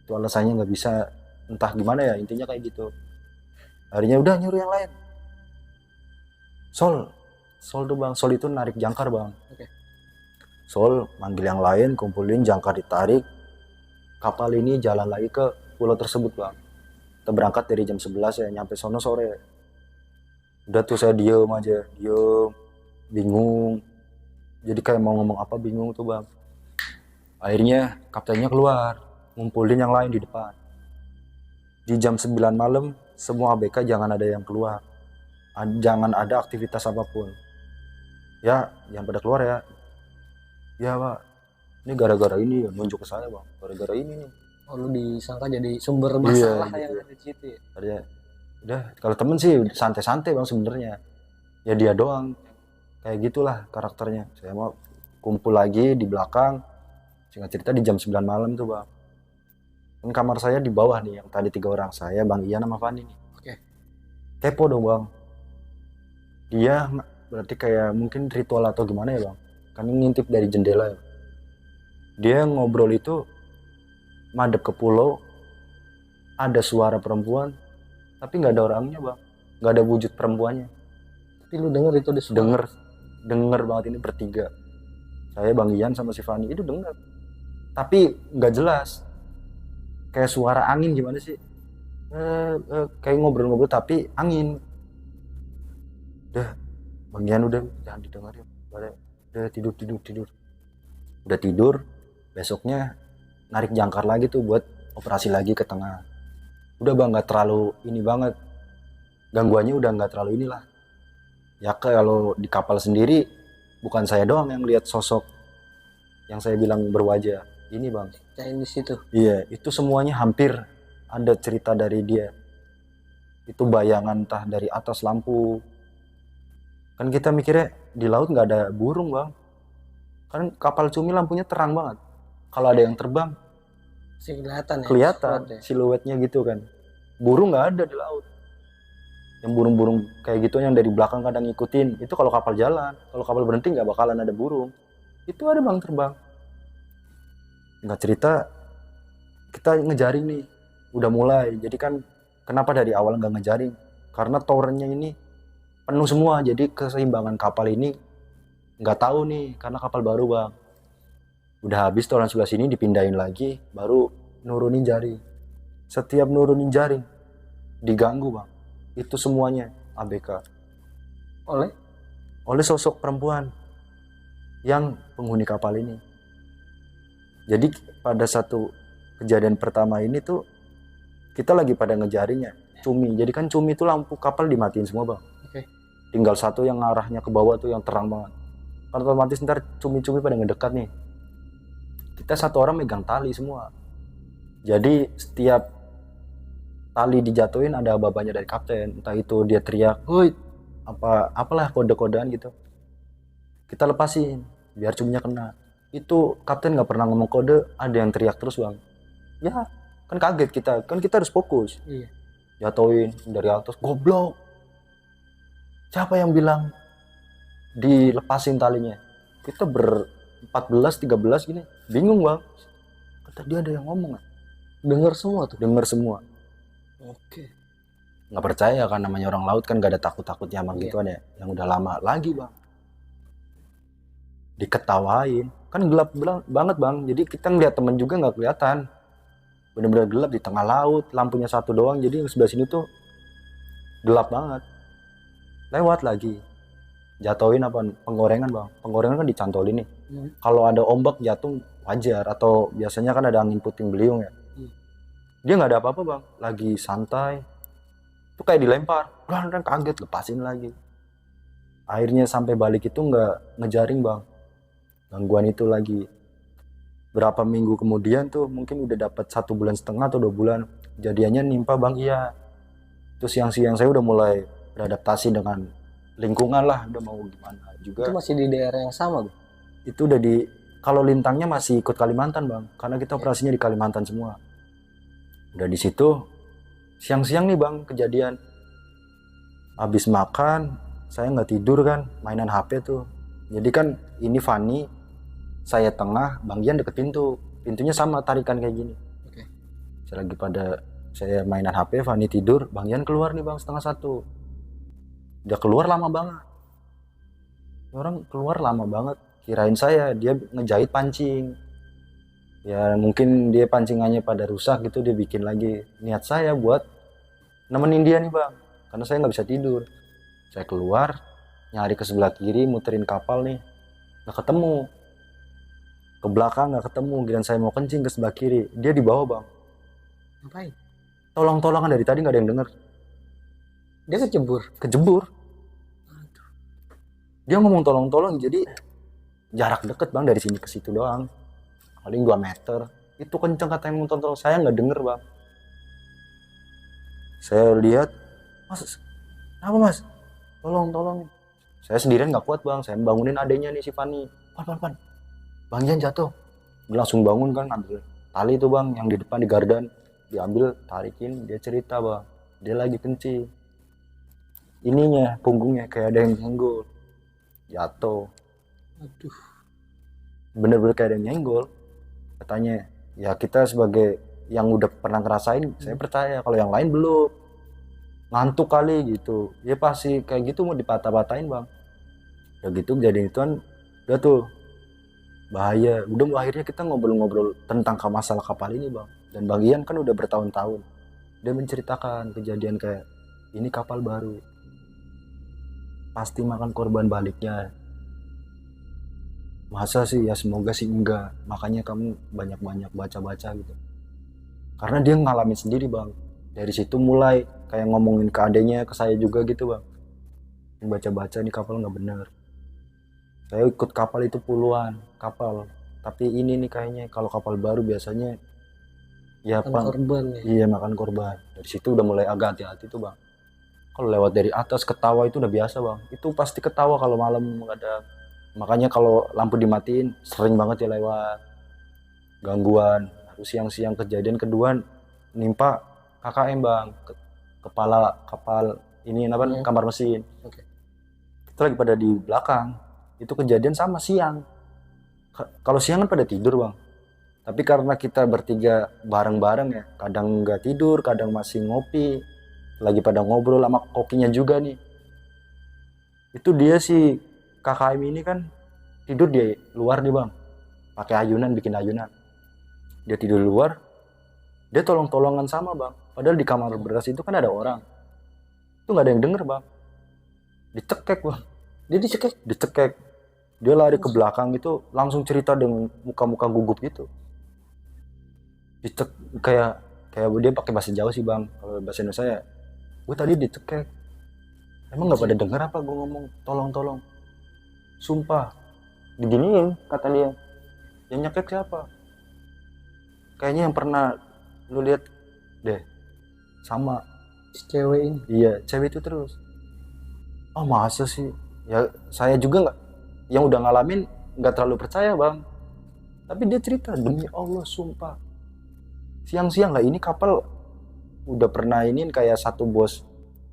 Itu alasannya nggak bisa, entah gimana ya, intinya kayak gitu. Akhirnya udah nyuruh yang lain. Sol tuh bang, Sol itu narik jangkar bang. Sol manggil yang lain, kumpulin jangkar, ditarik. Kapal ini jalan lagi ke pulau tersebut bang. Kita berangkat dari jam 11 ya, nyampe sono sore. Udah tuh saya diem aja, bingung. Jadi kayak mau ngomong apa bingung tuh bang. Akhirnya kaptennya keluar, ngumpulin yang lain di depan. Di jam 9 malam, semua ABK jangan ada yang keluar. Jangan ada aktivitas apapun. Ya, yang pada keluar ya. Ya pak, ini gara-gara ini, nunjuk ke saya bang, gara-gara ini nih. Oh, lu disangka jadi sumber masalah yang ada di situ ya? Akhirnya, udah kalau temen sih santai-santai bang sebenarnya. Ya dia doang, kayak gitulah karakternya. Saya mau kumpul lagi di belakang, singkat cerita di jam 9 malam tuh bang. Kan kamar saya di bawah nih, yang tadi 3 orang, saya, Bang Ian sama Fani nih. Oke. Kepo dong bang. Dia berarti kayak mungkin ritual atau gimana ya bang. Kami ngintip dari jendela ya. Dia ngobrol itu madep ke pulau, ada suara perempuan, tapi nggak ada orangnya bang, nggak ada wujud perempuannya. Tapi lu denger itu di suara? Denger banget, ini bertiga. Saya, Bang Ian sama si Fani itu denger. Tapi nggak jelas. Kayak suara angin gimana sih? Kayak ngobrol-ngobrol tapi angin. Udah, Bang Ian udah jangan didengarin. Udah tidur. Udah tidur, besoknya narik jangkar lagi tuh buat operasi lagi ke tengah. Udah bang, nggak terlalu ini banget, gangguannya udah nggak terlalu inilah. Ya kalau di kapal sendiri bukan saya doang yang lihat sosok yang saya bilang berwajah ini bang. Yang di situ. Iya, itu semuanya hampir ada cerita dari dia. Itu bayangan entah dari atas lampu. Kan kita mikirnya di laut nggak ada burung bang. Kan kapal Cumi lampunya terang banget. Kalau ada yang terbang, kelihatan siluetnya gitu kan. Burung nggak ada di laut. Yang burung-burung kayak gitu yang dari belakang kadang ngikutin. Itu kalau kapal jalan. Kalau kapal berhenti nggak bakalan ada burung. Itu ada bang terbang. Nggak cerita, kita ngejaring nih. Udah mulai. Jadi kan kenapa dari awal nggak ngejaring? Karena torennya ini penuh semua. Jadi keseimbangan kapal ini nggak tahu nih, karena kapal baru bang. Udah habis toran sebelah sini dipindahin lagi, baru nurunin jaring. Setiap nurunin jaring diganggu bang. Itu semuanya ABK. Oleh sosok perempuan yang penghuni kapal ini. Jadi pada satu kejadian pertama ini tuh kita lagi pada ngejaringnya Cumi. Jadi kan Cumi itu lampu kapal dimatiin semua bang. Tinggal satu yang arahnya ke bawah tuh yang terang banget. Kan otomatis ntar Cumi-Cumi pada ngedekat nih. Kita satu orang megang tali semua. Jadi setiap tali dijatuhin ada babanya dari kapten. Entah itu dia teriak, "Woi," apalah kode-kodean gitu. Kita lepasin biar Cuminya kena. Itu kapten nggak pernah ngomong kode, ada yang teriak terus bang. Ya kan kaget kita, kan kita harus fokus. Iya. Jatuhin dari atas, goblok. Siapa yang bilang dilepasin talinya? Kita 14-13 gini, bingung bang. Kata dia ada yang ngomong. Dengar semua tuh? Dengar semua. Oke. Nggak percaya kan, namanya orang laut kan gak ada takut-takutnya sama gituan ya. Yang udah lama lagi bang. Diketawain. Kan gelap banget bang. Jadi kita ngeliat temen juga gak kelihatan. Bener-bener gelap di tengah laut. Lampunya satu doang. Jadi yang sebelah sini tuh gelap banget. Lewat lagi, jatuhin apa penggorengan bang. Penggorengan kan dicantolin nih. Kalau ada ombak jatuh wajar, atau biasanya kan ada angin puting beliung ya. Dia nggak ada apa-apa bang, lagi santai. Itu kayak dilempar, kan kaget, lepasin lagi. Akhirnya sampai balik itu nggak ngejaring bang, gangguan itu lagi. Berapa minggu kemudian tuh mungkin udah dapat 1,5 bulan atau 2 bulan, kejadiannya nimpa bang. Iya, terus siang-siang saya udah mulai beradaptasi dengan lingkungan lah, udah mau gimana juga. Itu masih di daerah yang sama bang? Itu udah di, kalau lintangnya masih ikut Kalimantan bang, karena kita operasinya di Kalimantan semua. Udah di situ siang-siang nih bang kejadian. Habis makan saya nggak tidur kan, mainan HP tuh. Jadi kan ini Fani, saya tengah, Bang Gian deket pintu. Pintunya sama tarikan kayak gini. Saya lagi pada saya mainan HP, Fani tidur, Bang Gian keluar nih bang 12:30. Dia keluar lama banget. Orang keluar lama banget. Kirain saya dia ngejahit pancing. Ya mungkin dia pancingannya pada rusak gitu, dia bikin lagi. Niat saya buat nemenin dia nih bang, karena saya nggak bisa tidur. Saya keluar, nyari ke sebelah kiri, muterin kapal nih, nggak ketemu. Ke belakang nggak ketemu, giliran saya mau kencing ke sebelah kiri, dia di bawah bang. Ngapain? Tolong-tolongan dari tadi nggak ada yang denger. Dia Kejebur. Dia ngomong tolong-tolong, jadi jarak deket bang, dari sini ke situ doang, paling 2 meter. Itu kenceng kata yang ngomong tolong, saya nggak denger bang. Saya lihat, mas, apa mas? Tolong. Saya sendirian nggak kuat bang, saya bangunin adenya nih si Fani. Pan, Bang Jan jatuh. Dia langsung bangun kan, ambil tali itu bang, yang di depan di gardan, diambil, tarikin, dia cerita bang, dia lagi kencing. Ininya, punggungnya kayak ada yang nyenggol, jatuh. Aduh. Bener-bener kayak ada yang nyenggol. Katanya, ya kita sebagai yang udah pernah ngerasain, saya percaya. Kalau yang lain belum, ngantuk kali gitu, ya pasti kayak gitu mau dipatah-patahin bang. Ya gitu kejadian itu kan udah tuh bahaya. Udah akhirnya kita ngobrol-ngobrol tentang masalah kapal ini bang. Dan Bang Ian kan udah bertahun-tahun dia menceritakan kejadian kayak ini kapal baru, pasti makan korban baliknya. Masa sih? Ya semoga sih enggak. Makanya kamu banyak-banyak baca-baca gitu, karena dia ngalamin sendiri bang. Dari situ mulai kayak ngomongin ke adenya, ke saya juga gitu bang. Baca-baca nih kapal nggak bener. Saya ikut kapal itu puluhan kapal, tapi ini nih kayaknya kalau kapal baru biasanya ya Makan korban ya. Iya, makan korban. Dari situ udah mulai agak hati-hati tuh bang. Kalau lewat dari atas ketawa itu udah biasa bang. Itu pasti ketawa kalau malam menghadap. Makanya kalau lampu dimatiin sering banget ya lewat. Gangguan. Terus siang-siang kejadian kedua nimpa KKM bang, kepala kapal ini apa, kamar mesin. Itu lagi pada di belakang. Itu kejadian sama siang. Kalau siang kan pada tidur bang, tapi karena kita bertiga bareng-bareng ya, kadang nggak tidur, kadang masih ngopi, lagi pada ngobrol sama kokinya juga nih. Itu dia si KKM ini kan tidur di luar nih bang, pakai ayunan, bikin ayunan. Dia tidur di luar, dia tolong-tolongan sama bang. Padahal di kamar beras itu kan ada orang. Itu nggak ada yang denger bang. Dicekek bang. Dia dicekek. Dia lari ke belakang itu, langsung cerita dengan muka-muka gugup gitu. Kayak dia pakai bahasa Jawa sih bang. Kalau bahasa Indonesia ya, gue tadi dicekek. Emang nggak pada denger apa gue ngomong tolong. Sumpah, diginiin kata dia. Yang nyekek siapa? Kayaknya yang pernah lu lihat deh, sama Si cewek ini. Iya, cewek itu terus. Oh masa sih? Ya saya juga nggak, yang udah ngalamin nggak terlalu percaya bang. Tapi dia cerita, demi Allah sumpah. Siang-siang lah, ini kapal udah pernah ini kayak satu bos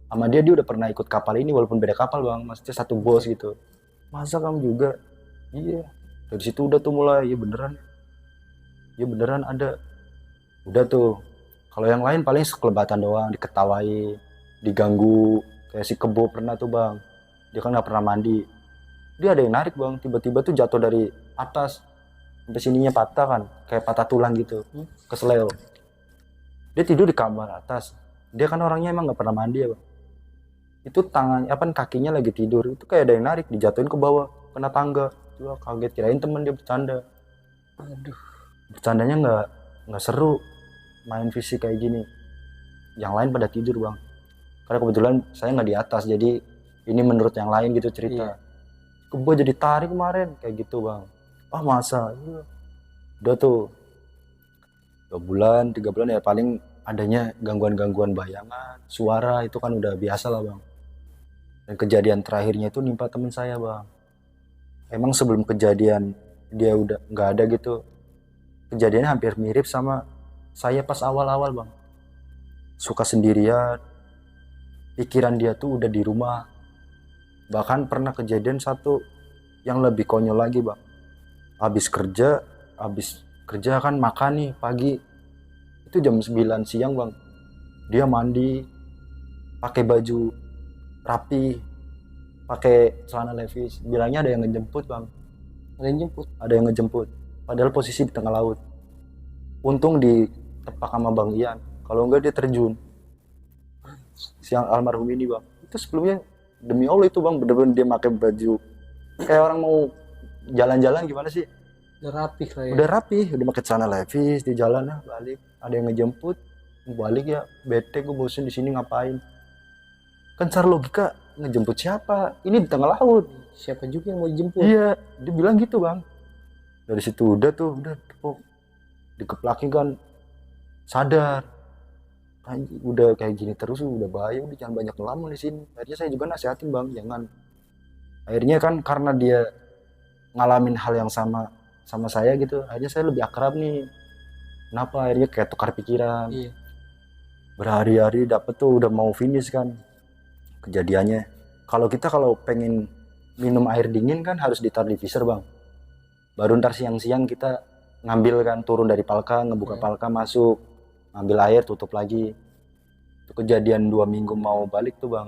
sama dia udah pernah ikut kapal ini walaupun beda kapal bang, maksudnya satu bos gitu. Masa kamu juga? Iya. Dari situ udah tuh mulai, ya beneran ada. Udah tuh. Kalau yang lain paling sekelebatan doang, diketawain, diganggu. Kayak si Kebo pernah tuh bang, dia kan nggak pernah mandi. Dia ada yang narik bang, tiba-tiba tuh jatuh dari atas sampai sininya patah kan, kayak patah tulang gitu, kesleo. Dia tidur di kamar atas. Dia kan orangnya emang nggak pernah mandi ya bang. Itu tangannya apa kakinya lagi tidur, itu kayak ada yang narik, dijatuhin ke bawah, kena tangga. Gua kaget, kirain temen dia bercanda. Aduh. Bercandanya nggak seru main fisik kayak gini. Yang lain pada tidur bang, karena kebetulan saya nggak di atas, jadi ini menurut yang lain gitu cerita. Gue jadi tarik kemarin kayak gitu bang. Masa iya. Udah tuh 2 bulan 3 bulan ya paling adanya gangguan-gangguan bayangan, suara, itu kan udah biasa lah bang. Dan kejadian terakhirnya itu nimpa temen saya bang. Emang sebelum kejadian dia udah nggak ada gitu, kejadiannya hampir mirip sama saya pas awal-awal bang. Suka sendirian, pikiran dia tuh udah di rumah. Bahkan pernah kejadian satu yang lebih konyol lagi bang. Habis kerja kan makan nih pagi, itu jam 9 siang bang. Dia mandi, pakai baju rapi, pakai celana levis, bilangnya ada yang ngejemput bang. Ada yang ngejemput, padahal posisi di tengah laut. Untung ditepak sama bang Ian, kalau enggak dia terjun. Siang almarhum ini bang, itu sebelumnya demi Allah itu bang, bener-bener dia pakai baju kayak orang mau jalan-jalan gimana sih. Udah rapi lah ya. Udah rapi, udah pakai celana levis, di jalan balik. Ada yang ngejemput, balik ya, bete gue bosen di sini ngapain. Kan secara logika ngejemput siapa? Ini di tengah laut. Siapa juga yang mau dijemput? Iya, dia bilang gitu bang. Dari situ udah dikeplakin kan, sadar. Udah kayak gini terus udah bahaya, udah jangan banyak ngelamun di sini. Akhirnya saya juga nasihatin bang, jangan. Akhirnya kan karena dia ngalamin hal yang sama saya gitu, akhirnya saya lebih akrab nih. Kenapa? Akhirnya kayak tukar pikiran. Iya. Berhari-hari dapet tuh udah mau finish kan kejadiannya. Kalau pengen minum air dingin kan harus ditaruh di freezer bang. Baru ntar siang-siang kita ngambil kan, turun dari palka, ngebuka palka, masuk, ngambil air, tutup lagi. Itu kejadian 2 minggu mau balik tuh bang.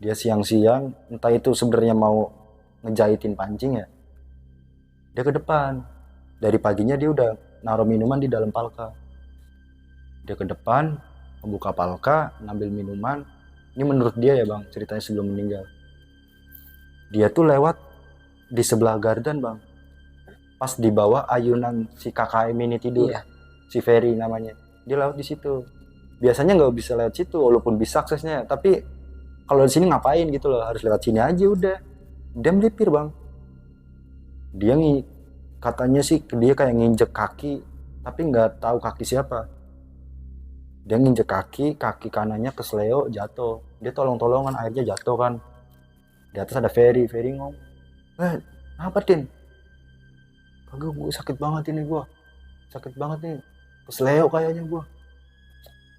Dia siang-siang, entah itu sebenarnya mau ngejahitin pancing ya, dia ke depan. Dari paginya dia udah naruh minuman di dalam palka. Dia ke depan, membuka palka, ngambil minuman. Ini menurut dia ya bang, ceritanya sebelum meninggal. Dia tuh lewat di sebelah garden bang, pas di bawah ayunan si KKM ini tidur. Iya. Si Ferry namanya, dia lewat di situ. Biasanya nggak bisa lewat situ, walaupun bisa aksesnya, tapi kalau di sini ngapain gitu loh, harus lewat sini aja udah. Dia melipir bang. Dia katanya sih dia kayak nginjek kaki, tapi nggak tahu kaki siapa. Dia nginjek kaki kanannya kesleo, jatuh. Dia tolong-tolongan, akhirnya jatuh kan. Di atas ada Ferry ngomong, apa Tin? Kagak, gue sakit banget ini, sakit banget nih, kesleo kayaknya gue.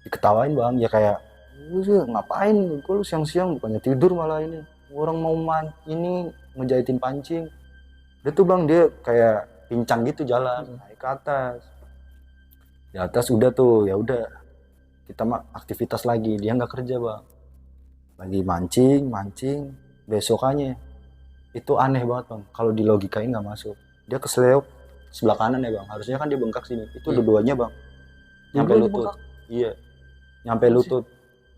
Diketawain bang, ya kayak lu sih ngapain, gue lu siang-siang bukannya tidur malah ini, orang mau ini ngejahitin pancing. Dia tuh bang, dia kayak pincang gitu jalan, naik ke atas. Di atas udah tuh, ya udah kita aktivitas lagi. Dia nggak kerja bang, lagi mancing. Besokannya itu aneh banget bang, kalau di logikain nggak masuk. Dia kesleo sebelah kanan ya bang, harusnya kan dia bengkak sini. Itu dua-duanya bang, nyampe lutut. Iya, nyampe lutut.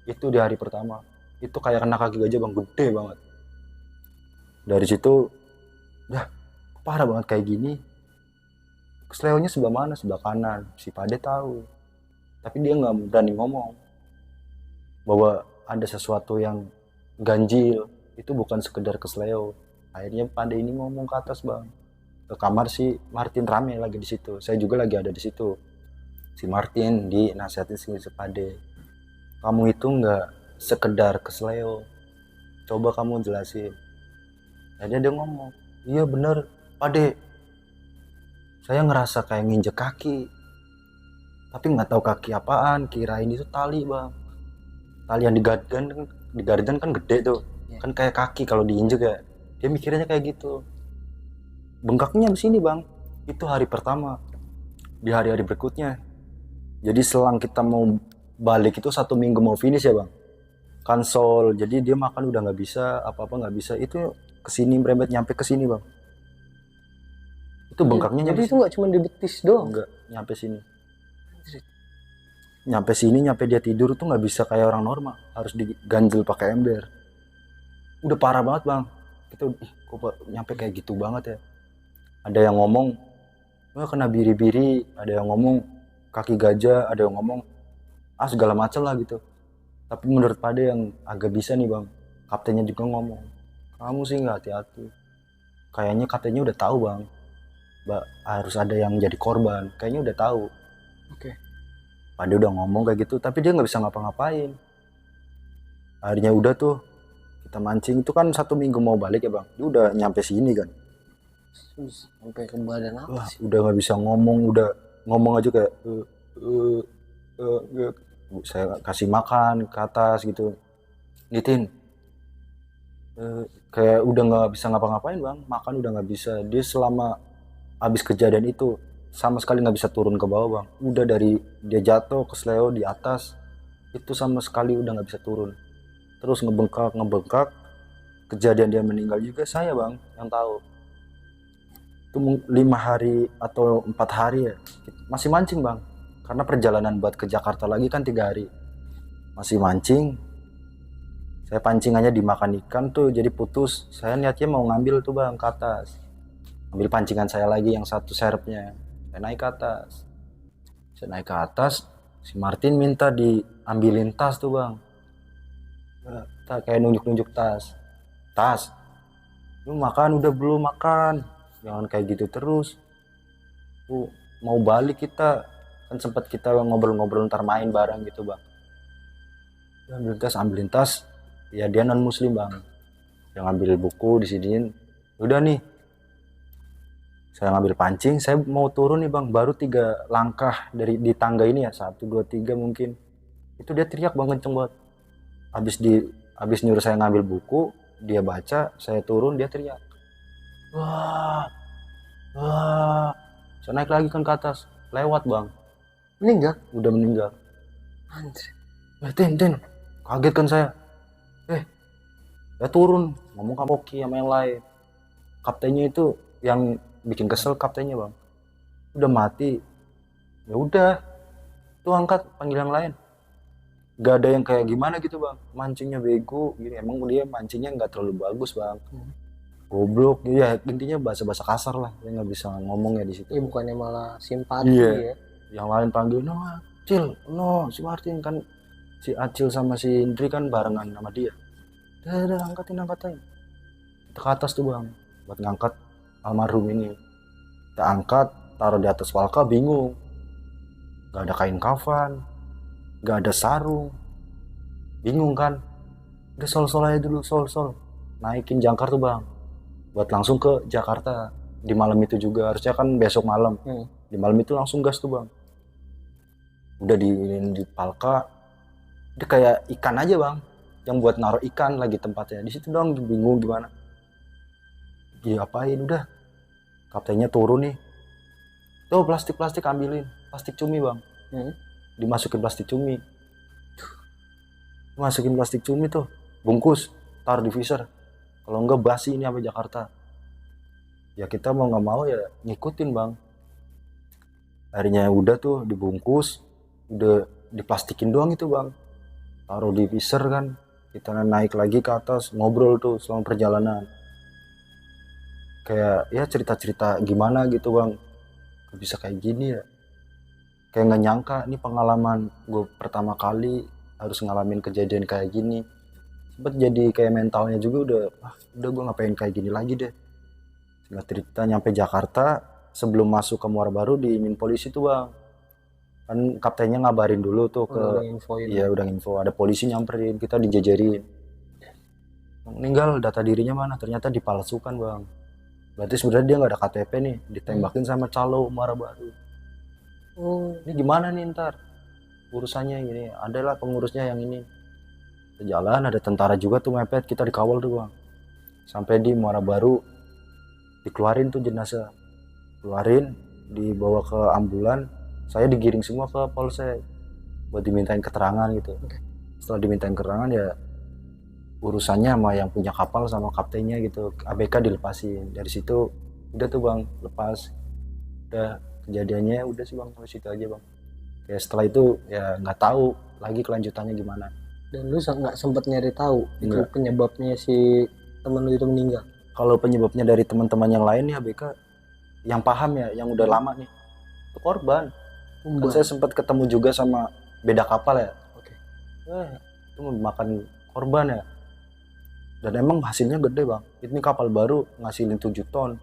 Itu di hari pertama, itu kayak kena kaki gajah bang, gede banget. Dari situ udah parah banget kayak gini. Kesleonya sebelah mana? Sebelah kanan. Si Pade tahu, tapi dia nggak berani ngomong bahwa ada sesuatu yang ganjil. Itu bukan sekedar kesleo. Akhirnya Pade ini ngomong ke atas bang, ke kamar si Martin, rame lagi di situ. Saya juga lagi ada di situ. Si Martin dinasihatin si Pade, kamu itu nggak sekedar kesleo, coba kamu jelasin. Akhirnya dia ngomong, iya bener Pade, saya ngerasa kayak nginjek kaki, tapi nggak tahu kaki apaan, kirain itu tali bang. Tali yang di garden kan gede tuh, kan kayak kaki kalau diinjek ya. Dia mikirnya kayak gitu. Bengkaknya di sini bang. Itu hari pertama. Di hari-hari berikutnya, jadi selang kita mau balik itu 1 minggu mau finish ya bang, kansol. Jadi dia makan udah nggak bisa, apa-apa nggak bisa. Itu kesini merembet nyampe kesini bang. Itu bengkaknya. Jadi itu nggak cuma di betis doang? Enggak, nyampe sini. Nyampe dia tidur tuh nggak bisa kayak orang normal, harus diganjel pakai ember. Udah parah banget bang. Kita kok nyampe kayak gitu banget ya. Ada yang ngomong wah kena biri-biri, ada yang ngomong kaki gajah, ada yang ngomong segala macam lah gitu. Tapi menurut Pade yang agak bisa nih bang, kaptennya juga ngomong, kamu sih nggak hati-hati. Kayaknya kaptennya udah tahu bang, harus ada yang jadi korban. Kayaknya udah tahu. Oke. Pade udah ngomong kayak gitu, tapi dia nggak bisa ngapa-ngapain. Akhirnya udah tuh, kita mancing itu kan 1 minggu mau balik ya bang. Dia udah nyampe sini kan. Sampai ke badan apa Wah, sih? udah nggak bisa ngomong, udah ngomong aja kayak saya kasih makan ke atas gitu. Nitin, kayak udah nggak bisa ngapa-ngapain bang, makan udah nggak bisa. Dia selama habis kejadian itu sama sekali nggak bisa turun ke bawah bang. Udah dari dia jatuh ke sleo di atas itu sama sekali udah nggak bisa turun. Terus ngebengkak. Kejadian dia meninggal juga saya bang yang tahu. Itu 5 hari atau 4 hari ya masih mancing bang. Karena perjalanan buat ke Jakarta lagi kan 3 hari. Masih mancing. Saya pancingannya dimakan ikan tuh jadi putus. Saya niatnya mau ngambil tuh bang ke atas. Ambil pancingan saya lagi yang satu serepnya. Saya naik ke atas. Si Martin minta diambilin tas tuh bang. Kayak nunjuk-nunjuk tas. Lu makan udah belum makan? Jangan kayak gitu terus. Mau balik kita. Kan sempat kita ngobrol-ngobrol ntar main bareng gitu bang. Ambilin tas. Ya dia non muslim bang. Yang ngambil buku disiniin. Udah nih. Saya ngambil pancing, saya mau turun nih bang, baru 3 langkah di tangga ini ya, 1, 2, 3 mungkin. Itu dia teriak bang kenceng banget. Habis nyuruh saya ngambil buku, dia baca, saya turun, dia teriak. Wah. Saya naik lagi kan ke atas, lewat bang. Meninggal? Udah meninggal. Anjir. Tin, kaget kan saya. Saya turun, ngomong sama Oki sama yang lain. Kaptennya itu yang bikin kesel kaptennya bang. Udah mati. Ya udah, tuh angkat panggil yang lain. Gak ada yang kayak gimana gitu bang, mancingnya bego gini. Emang dia mancingnya nggak terlalu bagus bang. Goblok ya, intinya bahasa kasar lah. Dia nggak bisa ngomong ya di situ. Bukannya malah simpati ya. Yang lain panggil si Martin kan, si Acil sama si Indri kan barengan sama dia. Udah angkatin. Kita ke atas tuh bang, buat ngangkat almarhum ini. Kita angkat, taruh di atas walka, bingung. Gak ada kain kafan, gak ada sarung. Bingung kan. Udah sol aja dulu, sol. Naikin jangkar tuh bang. Buat langsung ke Jakarta. Di malam itu juga, harusnya kan besok malam. Di malam itu langsung gas tuh bang. Udah di palka. Dia kayak ikan aja bang. Yang buat naruh ikan lagi tempatnya. Di situ dong bingung gimana. Diapain udah. Kaptennya turun nih. Tuh plastik ambilin. Plastik cumi bang. Dimasukin plastik cumi. Masukin plastik cumi tuh. Bungkus. Taruh di freezer. Kalau enggak basi ini sampai Jakarta. Ya kita mau gak mau ya ngikutin bang. Akhirnya udah tuh dibungkus. Udah diplastikin doang itu bang. Taruh di freezer kan. Kita naik lagi ke atas. Ngobrol tuh selama perjalanan. Kayak ya cerita-cerita gimana gitu bang. Bisa kayak gini ya. Kayak gak nyangka ini pengalaman gue pertama kali harus ngalamin kejadian kayak gini. Sempet jadi kayak mentalnya juga udah gue ngapain kayak gini lagi deh. Singkat cerita nyampe Jakarta, sebelum masuk ke Muara Baru diimin polisi tuh bang. Kan kaptennya ngabarin dulu tuh ke udah info, ada polisi nyamperin, kita dijejerin. Meninggal, data dirinya mana? Ternyata dipalsukan bang. Berarti sebenarnya dia nggak ada KTP nih, ditembakin sama calo Muara Baru. Ini gimana nih ntar urusannya gini? Adalah pengurusnya yang ini. Jalan ada tentara juga tuh mepet, kita dikawal tuh bang. Sampai di Muara Baru dikeluarin tuh jenazah, dibawa ke ambulan. Saya digiring semua ke polsek buat dimintain keterangan gitu. Setelah dimintain keterangan ya urusannya sama yang punya kapal sama kaptennya gitu. ABK dilepasin. Dari situ udah tuh bang, lepas. Udah kejadiannya udah sih bang, sampai situ aja bang. Kayak setelah itu ya nggak tahu lagi kelanjutannya gimana. Dan lu nggak sempet nyari tahu itu Nggak. penyebabnya si temen lu itu meninggal? Kalau penyebabnya dari teman-teman yang lain nih ABK yang paham ya, yang udah lama nih, itu korban. Kan saya sempat ketemu juga sama beda kapal ya. Oke. Itu memakan korban ya. Dan emang hasilnya gede bang. Ini kapal baru ngasilin 7 ton.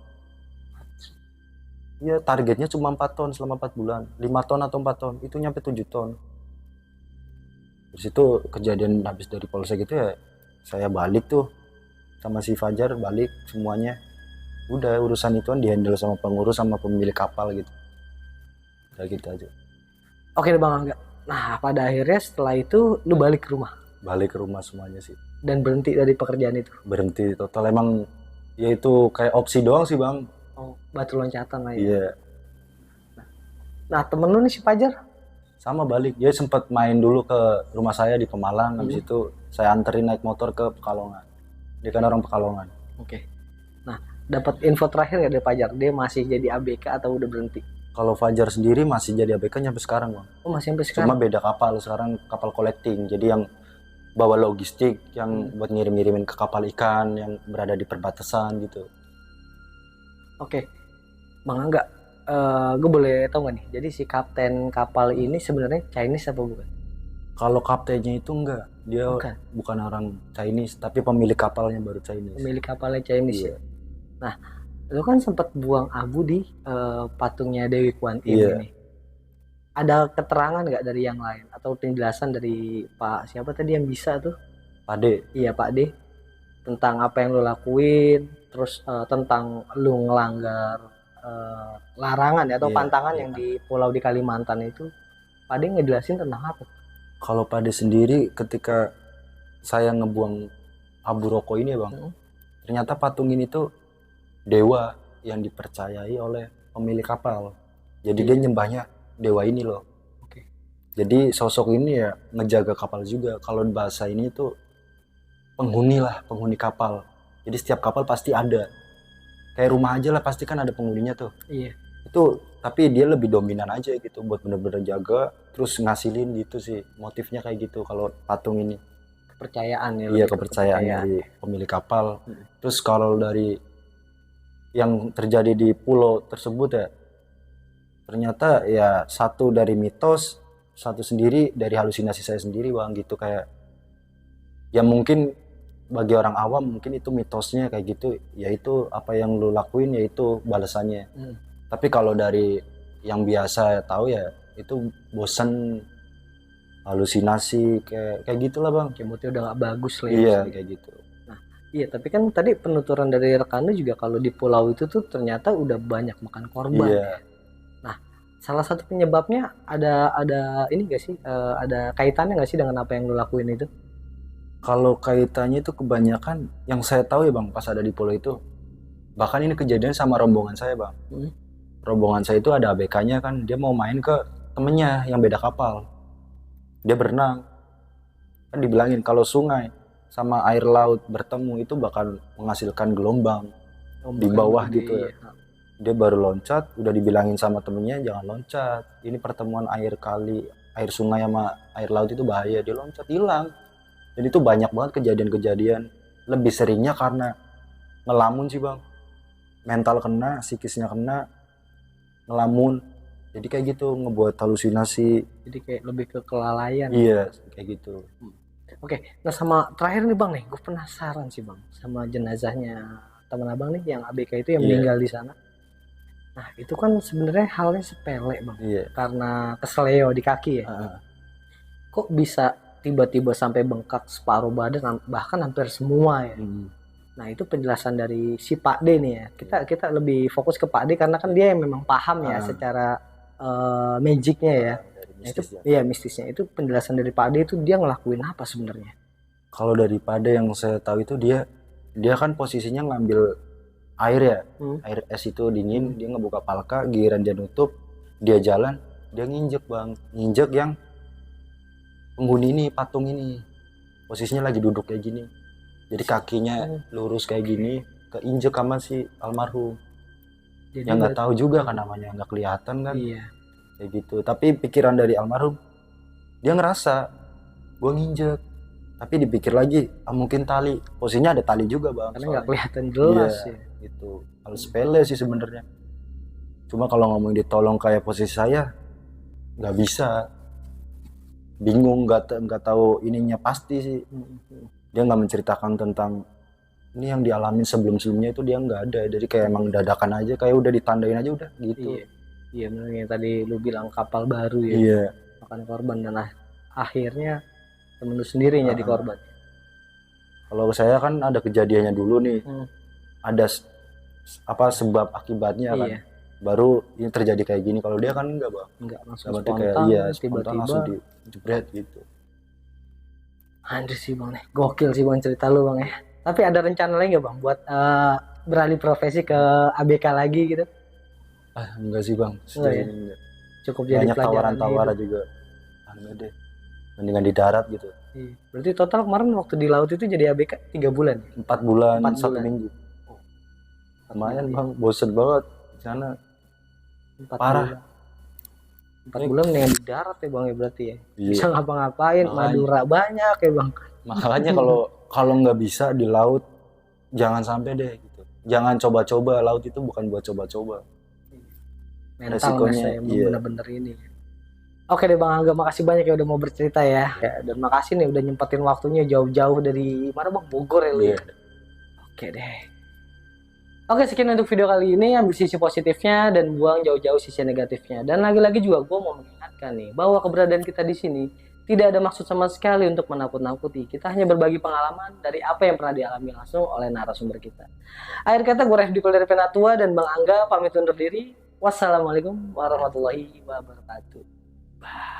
Ya targetnya cuma 4 ton selama 4 bulan. 5 ton atau 4 ton. Itu nyampe 7 ton. Terus itu kejadian habis dari polsek itu ya saya balik tuh sama si Fajar, balik semuanya. Udah urusan itu kan dihandle sama pengurus sama pemilik kapal gitu. Udah gitu aja. Oke deh Bang Angga. Nah pada akhirnya setelah itu lu balik ke rumah Balik ke rumah semuanya sih. dan berhenti dari pekerjaan itu. Berhenti total, emang ya itu kayak opsi doang sih bang. Oh, batu loncatan lah ya. Iya. Nah temen lu nih si Fajar? Sama balik, dia sempat main dulu ke rumah saya di Pemalang. Habis itu saya anterin naik motor ke Pekalongan. Dia kan orang Pekalongan. Oke. Nah dapat info terakhir ya dari Fajar, dia masih jadi ABK atau udah berhenti? Kalau Fajar sendiri masih jadi ABK nyampe sekarang bang. Oh masih sampai Cuma sekarang? beda kapal, sekarang kapal collecting. Jadi yang bawa logistik, yang buat ngirim-ngirimin ke kapal ikan yang berada di perbatasan gitu. Oke, Bang Angga, gue boleh tahu nggak nih? Jadi si kapten kapal ini sebenarnya Chinese apa bukan? Kalau kaptennya itu enggak, dia Bukan. bukan orang Chinese, tapi pemilik kapalnya baru Chinese. Pemilik kapalnya Chinese Iya. ya. Nah, lu kan sempat buang abu di patungnya Dewi Kwan Im Iya. ini. Ada keterangan nggak dari yang lain atau penjelasan dari Pak siapa tadi yang bisa tuh? Pade. Iya Pak D, tentang apa yang lu lakuin, terus tentang lu ngelanggar larangan ya, atau Iya, pantangan iya. yang di pulau di Kalimantan itu. Pak D ngejelasin tentang apa? Kalau Pade sendiri ketika saya ngebuang abu rokok ini ya bang, ternyata patung ini tuh dewa yang dipercayai oleh pemilik kapal. Jadi dia nyembahnya dewa ini loh. Oke. Jadi sosok ini ya ngejaga kapal juga. Kalau bahasa ini tuh penghuni lah, penghuni kapal. Jadi setiap kapal pasti ada. Kayak rumah aja lah, pasti kan ada penghuninya tuh. Iya. Itu tapi dia lebih dominan aja gitu buat bener-bener jaga, terus ngasilin gitu sih. Motifnya kayak gitu kalau patung ini. Kepercayaan ya. Iya, lebih ke kepercayaan dari pemilik kapal. Terus kalau dari yang terjadi di pulau tersebut ya, ternyata ya satu dari mitos, satu sendiri dari halusinasi saya sendiri bang, gitu. Kayak ya mungkin bagi orang awam mungkin itu mitosnya kayak gitu, yaitu apa yang lu lakuin yaitu balasannya. Tapi kalau dari yang biasa tahu ya itu bosan, halusinasi, kayak gitulah bang. Kayak moodnya udah gak bagus lah ya. Iya kayak gitu. Iya, tapi kan tadi penuturan dari rekan lu juga kalau di pulau itu tuh ternyata udah banyak makan korban. Iya. Nah, salah satu penyebabnya ada ini gak sih? Ada kaitannya gak sih dengan apa yang lu lakuin itu? Kalau kaitannya itu kebanyakan yang saya tahu ya bang, pas ada di pulau itu, bahkan ini kejadian sama rombongan saya bang. Rombongan saya itu ada ABK-nya kan, dia mau main ke temennya yang beda kapal. Dia berenang, kan dibilangin kalau sungai sama air laut bertemu itu bakal menghasilkan gelombang di bawah gitu ya. Dia baru loncat, udah dibilangin sama temennya jangan loncat, ini pertemuan air kali, air sungai sama air laut itu bahaya. Dia loncat, hilang. Jadi itu banyak banget kejadian-kejadian. Lebih seringnya karena ngelamun sih bang, mental kena, psikisnya kena, ngelamun. Jadi kayak gitu, ngebuat halusinasi. Jadi kayak lebih ke kelalaian. Iya kayak gitu. Oke, nah sama terakhir nih bang nih, gue penasaran sih bang sama jenazahnya teman abang nih yang ABK itu yang meninggal di sana. Nah itu kan sebenarnya halnya sepele bang, karena kesleo di kaki ya. Kok bisa tiba-tiba sampai bengkak separuh badan, bahkan hampir semua ya. Nah itu penjelasan dari si Pak D nih ya. Kita lebih fokus ke Pak D karena kan dia yang memang paham ya secara magicnya ya. Nah, itu iya mistisnya. Itu penjelasan dari Pak D itu dia ngelakuin apa sebenarnya? Kalau dari Pak D yang saya tahu itu dia kan posisinya ngambil air ya, air es itu dingin, dia ngebuka palka, giliran dia nutup, dia jalan, dia nginjek bang, nginjek yang penghuni ini, patung ini, posisinya lagi duduk kayak gini, jadi kakinya lurus kayak gini, keinjek sama si almarhum. Jadi yang nggak tahu juga kan namanya, nggak kelihatan kan. Iya. Kayak gitu. Tapi pikiran dari almarhum, dia ngerasa gue nginjek, Tapi dipikir lagi, mungkin tali, posisinya ada tali juga bang. Karena nggak soalnya. kelihatan jelas Iya, ya. gitu. Hal sepele sih sebenarnya. Cuma kalau ngomong ditolong kayak posisi saya, nggak bisa. Bingung, nggak tahu ininya pasti sih. Dia nggak menceritakan tentang ini yang dialamin sebelumnya itu, dia nggak ada. Jadi kayak emang dadakan aja, kayak udah ditandain aja udah gitu. Iya, iya benar yang tadi lu bilang kapal baru ya, Iya. makan korban dan akhirnya temen lu sendiri yang jadi korban. Kalau saya kan ada kejadiannya dulu nih, Hmm. ada sebab akibatnya kan, Iya. baru ini terjadi kayak gini. Kalau dia kan enggak bang, Nggak langsung berarti kayak spontan, iya spontan langsung tiba-tiba. dijebret gitu. Anjir sih bang, gokil sih bang cerita lu bang ya. Tapi ada rencana lagi nggak bang buat beralih profesi ke ABK lagi gitu? Enggak sih bang, sejauh ya? ini enggak. Cukup jadi Banyak pelajaran tawaran-tawaran hidup. juga, enggak deh, mendingan di darat gitu. Iya. Berarti total kemarin waktu di laut itu jadi ABK 3 bulan ya? 4 bulan, 4 1 bulan. minggu. Lumayan bulan. bang, bosen banget di sana. 4 Parah. bulan. 4 bulan mendingan di darat ya bang ya berarti ya. Iya. Bisa ngapa-ngapain, Makanya. Madura banyak ya bang. Makanya kalau nggak bisa di laut, jangan sampai deh gitu. Jangan coba-coba, laut itu bukan buat coba-coba. Mental Resikonya, mas iya. bener-bener ini. Oke deh Bang Angga, makasih banyak ya udah mau bercerita ya. Dan makasih nih udah nyempetin waktunya jauh-jauh dari mana Bang? Bogor ya lu ya. Iya. Oke deh. Oke, sekian untuk video kali ini. Ambil sisi positifnya dan buang jauh-jauh sisi negatifnya. Dan lagi-lagi juga gue mau mengingatkan nih bahwa keberadaan kita di sini tidak ada maksud sama sekali untuk menakut-nakuti. Kita hanya berbagi pengalaman dari apa yang pernah dialami langsung oleh narasumber kita. Akhir kata gue Refdi dari Penatua dan Bang Angga pamit undur diri. Wassalamualaikum warahmatullahi wabarakatuh. Bye.